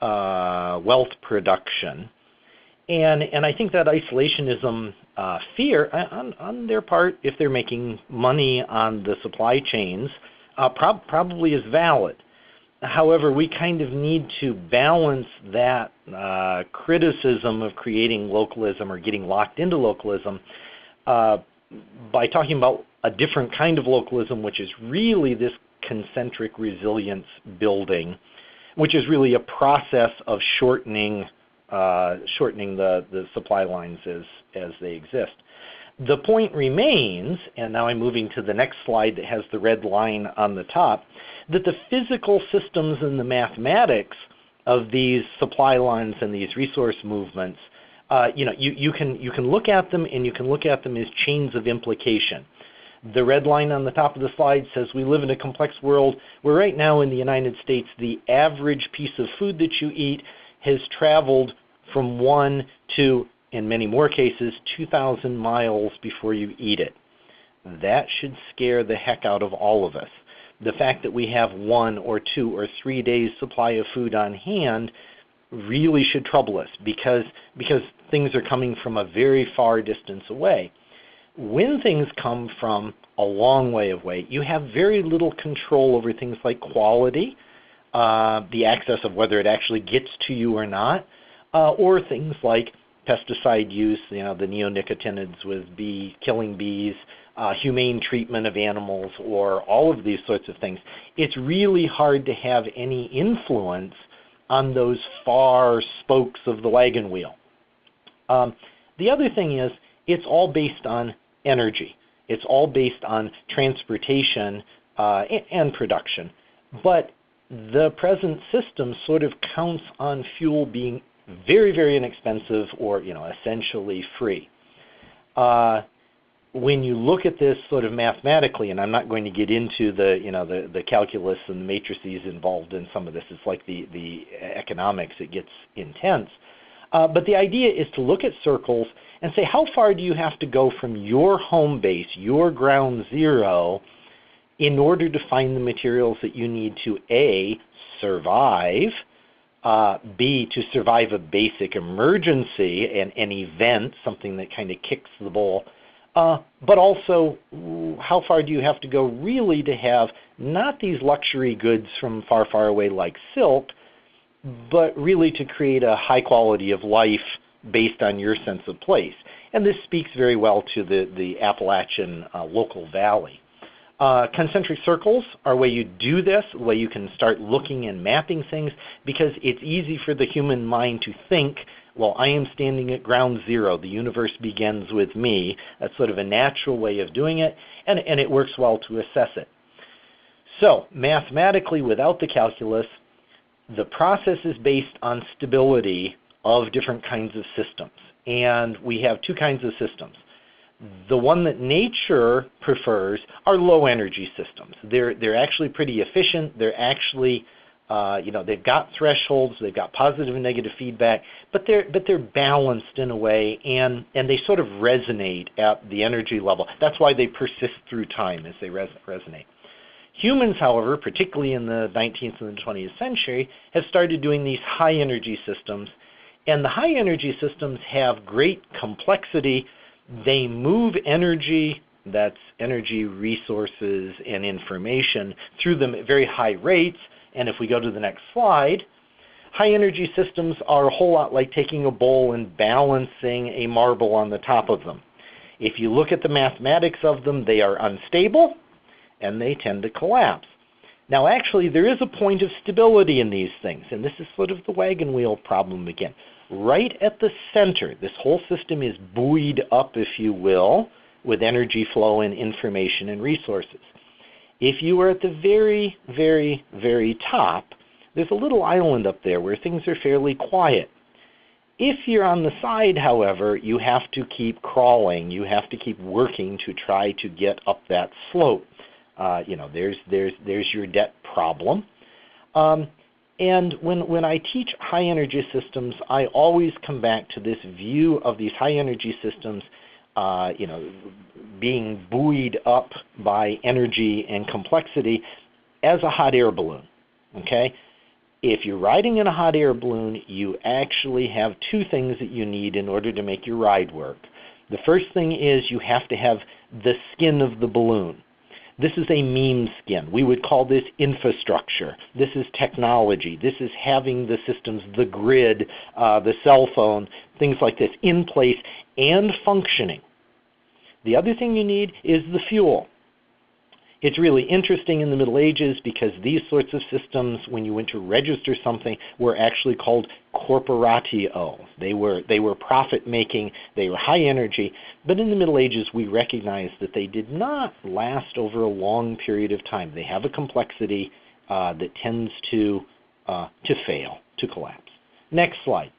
wealth production. And I think that isolationism fear on their part, if they're making money on the supply chains, probably is valid. However, we kind of need to balance that criticism of creating localism or getting locked into localism by talking about a different kind of localism, which is really this concentric resilience building, which is really a process of shortening the supply lines as they exist. The point remains, and now I'm moving to the next slide that has the red line on the top, that the physical systems and the mathematics of these supply lines and these resource movements, you can look at them, and you can look at them as chains of implication. The red line on the top of the slide says we live in a complex world where right now in the United States the average piece of food that you eat has traveled from 1 to, in many more cases, 2,000 miles before you eat it. That should scare the heck out of all of us. The fact that we have 1 or 2 or 3 days supply of food on hand really should trouble us because things are coming from a very far distance away. When things come from a long way away, you have very little control over things like quality, the access of whether it actually gets to you or not, or things like pesticide use, the neonicotinoids with killing bees, humane treatment of animals, or all of these sorts of things. It's really hard to have any influence on those far spokes of the wagon wheel. The other thing is, it's all based on energy. It's all based on transportation and production. But the present system sort of counts on fuel being very, very inexpensive or essentially free. When you look at this sort of mathematically, and I'm not going to get into the calculus and the matrices involved in some of this, it's like the economics, it gets intense. But the idea is to look at circles and say, how far do you have to go from your home base, your ground zero, in order to find the materials that you need to A, survive, B, to survive a basic emergency and an event, something that kind of kicks the ball, but also how far do you have to go really to have not these luxury goods from far, far away like silk, but really to create a high quality of life based on your sense of place. And this speaks very well to the Appalachian local valley. Concentric circles are a way you do this, a way you can start looking and mapping things, because it's easy for the human mind to think, well, I am standing at ground zero. The universe begins with me. That's sort of a natural way of doing it, and it works well to assess it. So mathematically, without the calculus, the process is based on stability of different kinds of systems. And we have two kinds of systems. The one that nature prefers are low energy systems. They're actually pretty efficient. They're actually, they've got thresholds, they've got positive and negative feedback, but they're balanced in a way, and they sort of resonate at the energy level. That's why they persist through time as they resonate. Humans, however, particularly in the 19th and the 20th century, have started doing these high energy systems, and the high energy systems have great complexity. They move energy, that's energy, resources, and information, through them at very high rates. And if we go to the next slide, high energy systems are a whole lot like taking a bowl and balancing a marble on the top of them. If you look at the mathematics of them, they are unstable, and they tend to collapse. Now actually, there is a point of stability in these things, and this is sort of the wagon wheel problem again. Right at the center, this whole system is buoyed up, if you will, with energy flow and information and resources. If you are at the very, very, very top, there's a little island up there where things are fairly quiet. If you're on the side, however, you have to keep crawling. You have to keep working to try to get up that slope. There's your debt problem. And when I teach high energy systems, I always come back to this view of these high energy systems, being buoyed up by energy and complexity as a hot air balloon. Okay? If you're riding in a hot air balloon, you actually have two things that you need in order to make your ride work. The first thing is you have to have the skin of the balloon. This is a meme skin. We would call this infrastructure. This is technology. This is having the systems, the grid, the cell phone, things like this in place and functioning. The other thing you need is the fuel. It's really interesting in the Middle Ages because these sorts of systems, when you went to register something, were actually called corporatio. They were profit-making, they were high energy, but in the Middle Ages we recognized that they did not last over a long period of time. They have a complexity that tends to fail, to collapse. Next slide.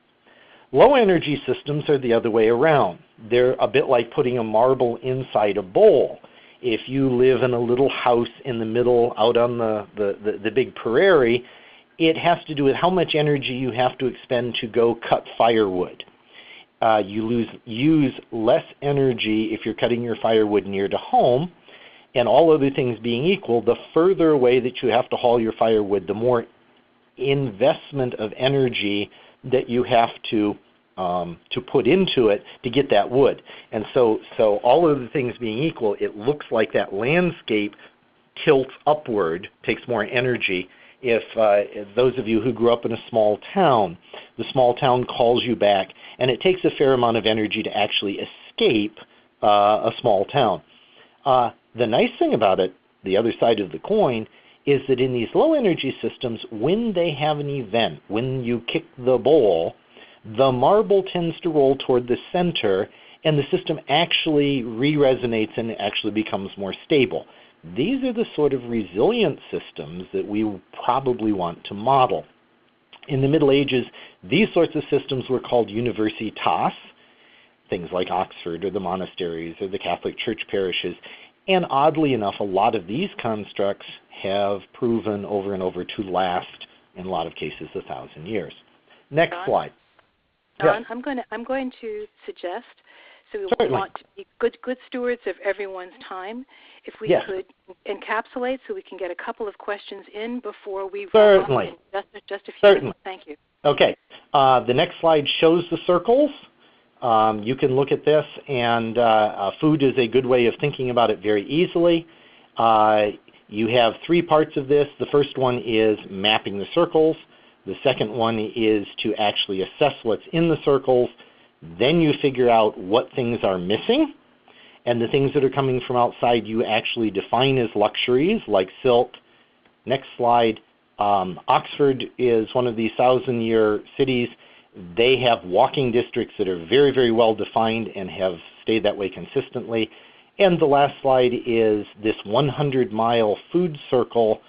Low energy systems are the other way around. They're a bit like putting a marble inside a bowl. If you live in a little house in the middle out on the big prairie, it has to do with how much energy you have to expend to go cut firewood. You use less energy if you're cutting your firewood near to home, and all other things being equal, the further away that you have to haul your firewood, the more investment of energy that you have to put into it to get that wood. And so all of the things being equal, it looks like that landscape tilts upward, takes more energy. If those of you who grew up in a small town, the small town calls you back, and it takes a fair amount of energy to actually escape a small town. The nice thing about it, the other side of the coin, is that in these low energy systems, when they have an event, when you kick the bowl, the marble tends to roll toward the center, and the system actually re-resonates and actually becomes more stable. These are the sort of resilient systems that we probably want to model. In the Middle Ages, these sorts of systems were called universitas, things like Oxford or the monasteries or the Catholic Church parishes. And oddly enough, a lot of these constructs have proven over and over to last, in a lot of cases, 1,000 years. Next slide. Don, Yes. I'm going to suggest, so we Certainly. want to be good stewards of everyone's time, if we Yes. could encapsulate so we can get a couple of questions in before we Certainly. wrap up in just a few Certainly. minutes. Thank you. Okay. The next slide shows the circles. You can look at this, and food is a good way of thinking about it very easily. You have three parts of this. The first one is mapping the circles. The second one is to actually assess what's in the circles. Then you figure out what things are missing. And the things that are coming from outside you actually define as luxuries, like silk. Next slide. Oxford is one of these 1,000-year cities. They have walking districts that are very, very well defined and have stayed that way consistently. And the last slide is this 100-mile food circle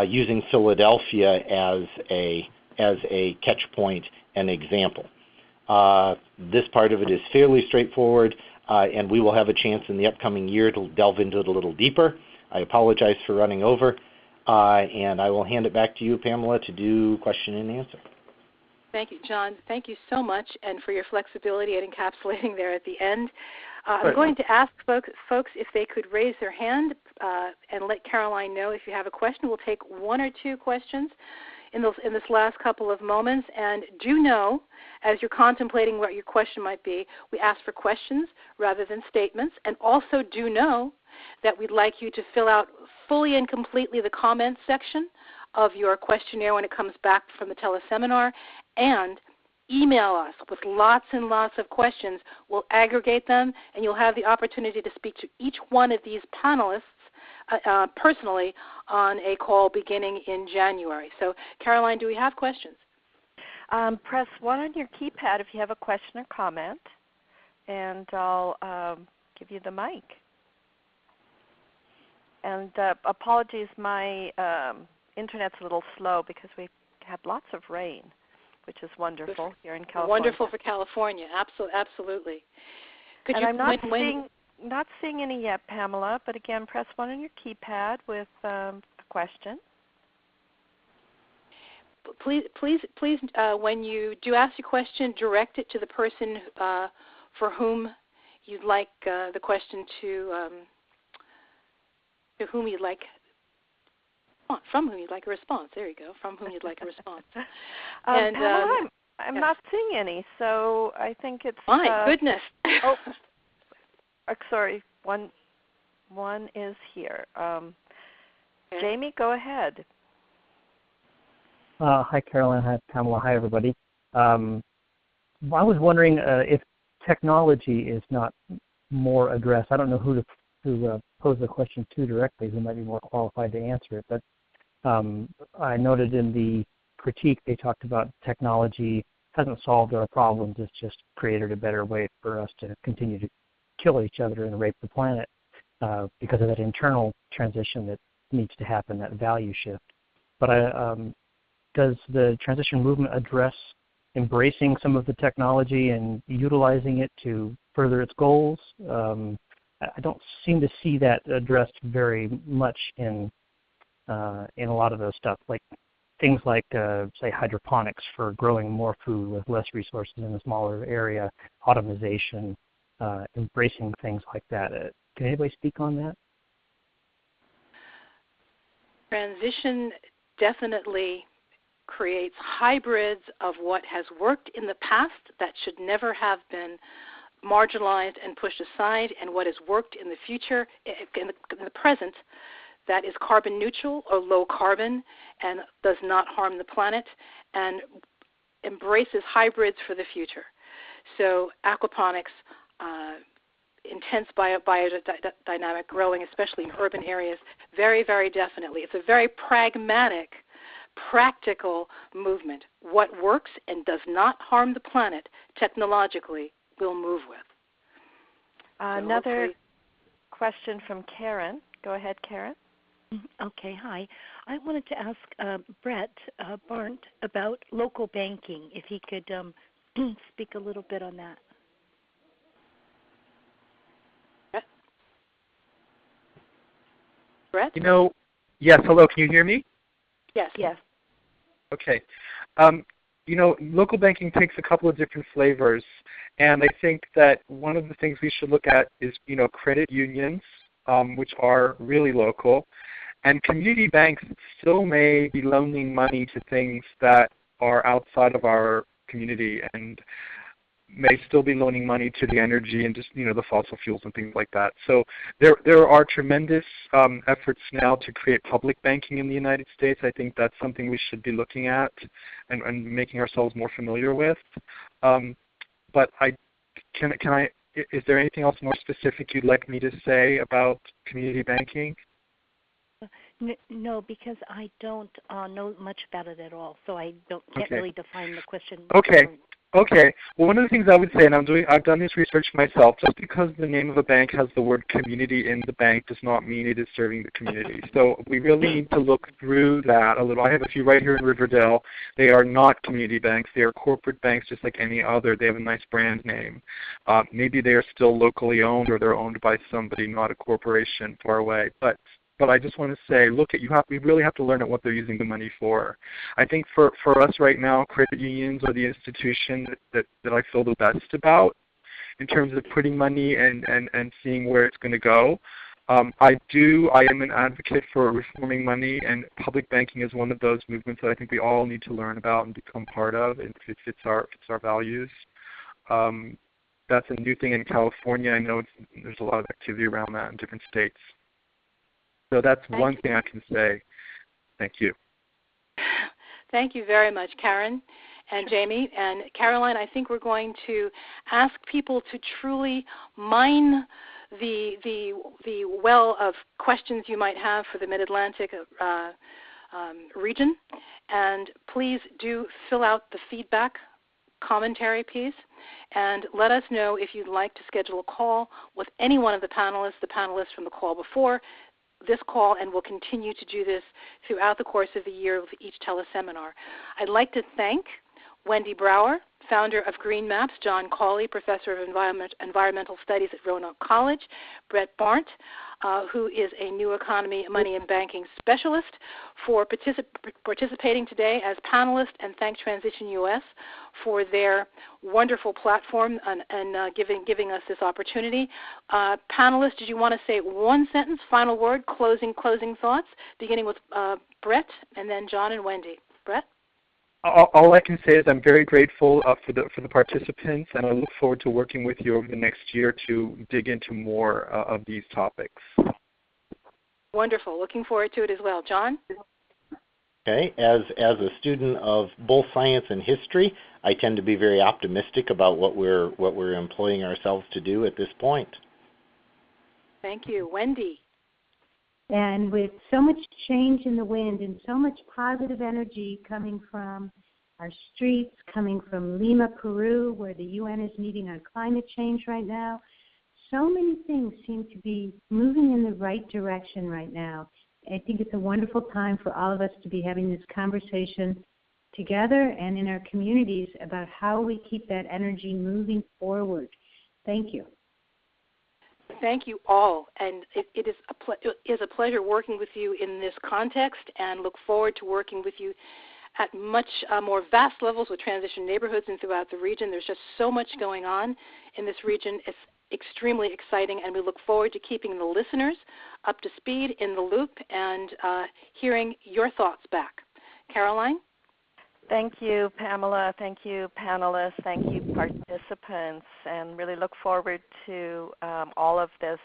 using Philadelphia as a catch point and example. This part of it is fairly straightforward, and we will have a chance in the upcoming year to delve into it a little deeper. I apologize for running over, and I will hand it back to you, Pamela, to do question and answer. Thank you, John. Thank you so much, and for your flexibility at encapsulating there at the end. I'm going to ask folks if they could raise their hand and let Caroline know if you have a question. We'll take one or two questions in this last couple of moments. And do know, as you're contemplating what your question might be, we ask for questions rather than statements. And also do know that we'd like you to fill out fully and completely the comments section of your questionnaire when it comes back from the teleseminar, and email us with lots and lots of questions. We'll aggregate them, and you'll have the opportunity to speak to each one of these panelists personally on a call beginning in January. So, Caroline, do we have questions? Press 1 on your keypad if you have a question or comment, and I'll give you the mic. And apologies, my internet's a little slow because we've had lots of rain, which is wonderful here in California. Wonderful for California, absolutely. And I'm not seeing any yet, Pamela, but again, press 1 on your keypad with a question. Please, when you do ask your question, direct it to the person for whom you'd like the question to whom you'd like, from whom you'd like a response. There you go, from whom you'd like a response. And Pamela, I'm not seeing any, so I think it's... My goodness. Sorry, one is here. Jamie, go ahead. Hi, Caroline. Hi, Pamela. Hi, everybody. I was wondering if technology is not more addressed. I don't know who to pose the question too directly who might be more qualified to answer it. But I noted in the critique they talked about technology hasn't solved our problems, it's just created a better way for us to continue to kill each other and rape the planet because of that internal transition that needs to happen, that value shift. But does the transition movement address embracing some of the technology and utilizing it to further its goals? I don't seem to see that addressed very much in a lot of those stuff, like things like, say, hydroponics for growing more food with less resources in a smaller area, automation, embracing things like that. Can anybody speak on that? Transition definitely creates hybrids of what has worked in the past that should never have been marginalized and pushed aside, and what has worked in the future, in the present, that is carbon neutral or low carbon and does not harm the planet, and embraces hybrids for the future. So aquaponics, intense biodynamic growing, especially in urban areas, very, very definitely. It's a very pragmatic, practical movement. What works and does not harm the planet technologically, we'll move with. Another question from Karen. Go ahead, Karen. Okay, hi. I wanted to ask Brett Barndt about local banking, if he could speak a little bit on that. Brett? Yes, hello, can you hear me? Yes. Yes. Okay. Local banking takes a couple of different flavors, and I think that one of the things we should look at is, credit unions, which are really local, and community banks still may be loaning money to things that are outside of our community and may still be loaning money to the energy and just, the fossil fuels and things like that. So there are tremendous efforts now to create public banking in the United States. I think that's something we should be looking at and making ourselves more familiar with. But is there anything else more specific you'd like me to say about community banking? No, because I don't know much about it at all, so I can't really define the question. Okay. Well, one of the things I would say, and I've done this research myself, just because the name of a bank has the word community in the bank does not mean it is serving the community. So we really need to look through that a little. I have a few right here in Riverdale. They are not community banks. They are corporate banks just like any other. They have a nice brand name. Maybe they are still locally owned, or they're owned by somebody, not a corporation far away. But I just want to say, we really have to learn at what they're using the money for. I think for us right now, credit unions are the institution that I feel the best about in terms of putting money and seeing where it's going to go. I am an advocate for reforming money, and public banking is one of those movements that I think we all need to learn about and become part of. It fits our values. That's a new thing in California. I know there's a lot of activity around that in different states. So that's one thing I can say. Thank you. Thank you very much, Karen and Jamie. And Caroline, I think we're going to ask people to truly mine the well of questions you might have for the Mid-Atlantic region. And please do fill out the feedback commentary piece, and let us know if you'd like to schedule a call with any one of the panelists from the call before this call, and we'll continue to do this throughout the course of the year with each teleseminar. I'd like to thank Wendy Brauer, founder of Green Maps, John Cawley, professor of environmental studies at Roanoke College, Brett Barndt, who is a new economy, money, and banking specialist, for participating today as panelists, and thank Transition US for their wonderful platform and giving us this opportunity. Panelists, did you want to say one sentence, final word, closing thoughts, beginning with Brett and then John and Wendy? Brett? All I can say is I'm very grateful for the participants, and I look forward to working with you over the next year to dig into more of these topics. Wonderful. Looking forward to it as well. John? Okay. As a student of both science and history, I tend to be very optimistic about what we're employing ourselves to do at this point. Thank you. Wendy? And with so much change in the wind and so much positive energy coming from our streets, coming from Lima, Peru, where the UN is meeting on climate change right now, so many things seem to be moving in the right direction right now. I think it's a wonderful time for all of us to be having this conversation together and in our communities about how we keep that energy moving forward. Thank you. Thank you all, and it is a pleasure working with you in this context, and look forward to working with you at much more vast levels with transition neighborhoods and throughout the region. There's just so much going on in this region. It's extremely exciting, and we look forward to keeping the listeners up to speed, in the loop, and hearing your thoughts back. Caroline? Thank you, Pamela. Thank you, panelists. Thank you, participants, and really look forward to all of this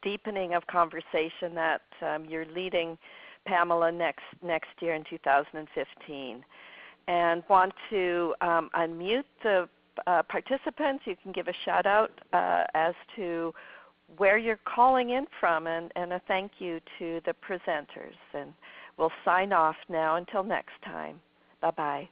deepening of conversation that you're leading, Pamela, next year in 2015. And want to unmute the participants. You can give a shout out as to where you're calling in from, and a thank you to the presenters. And we'll sign off now until next time. Bye-bye.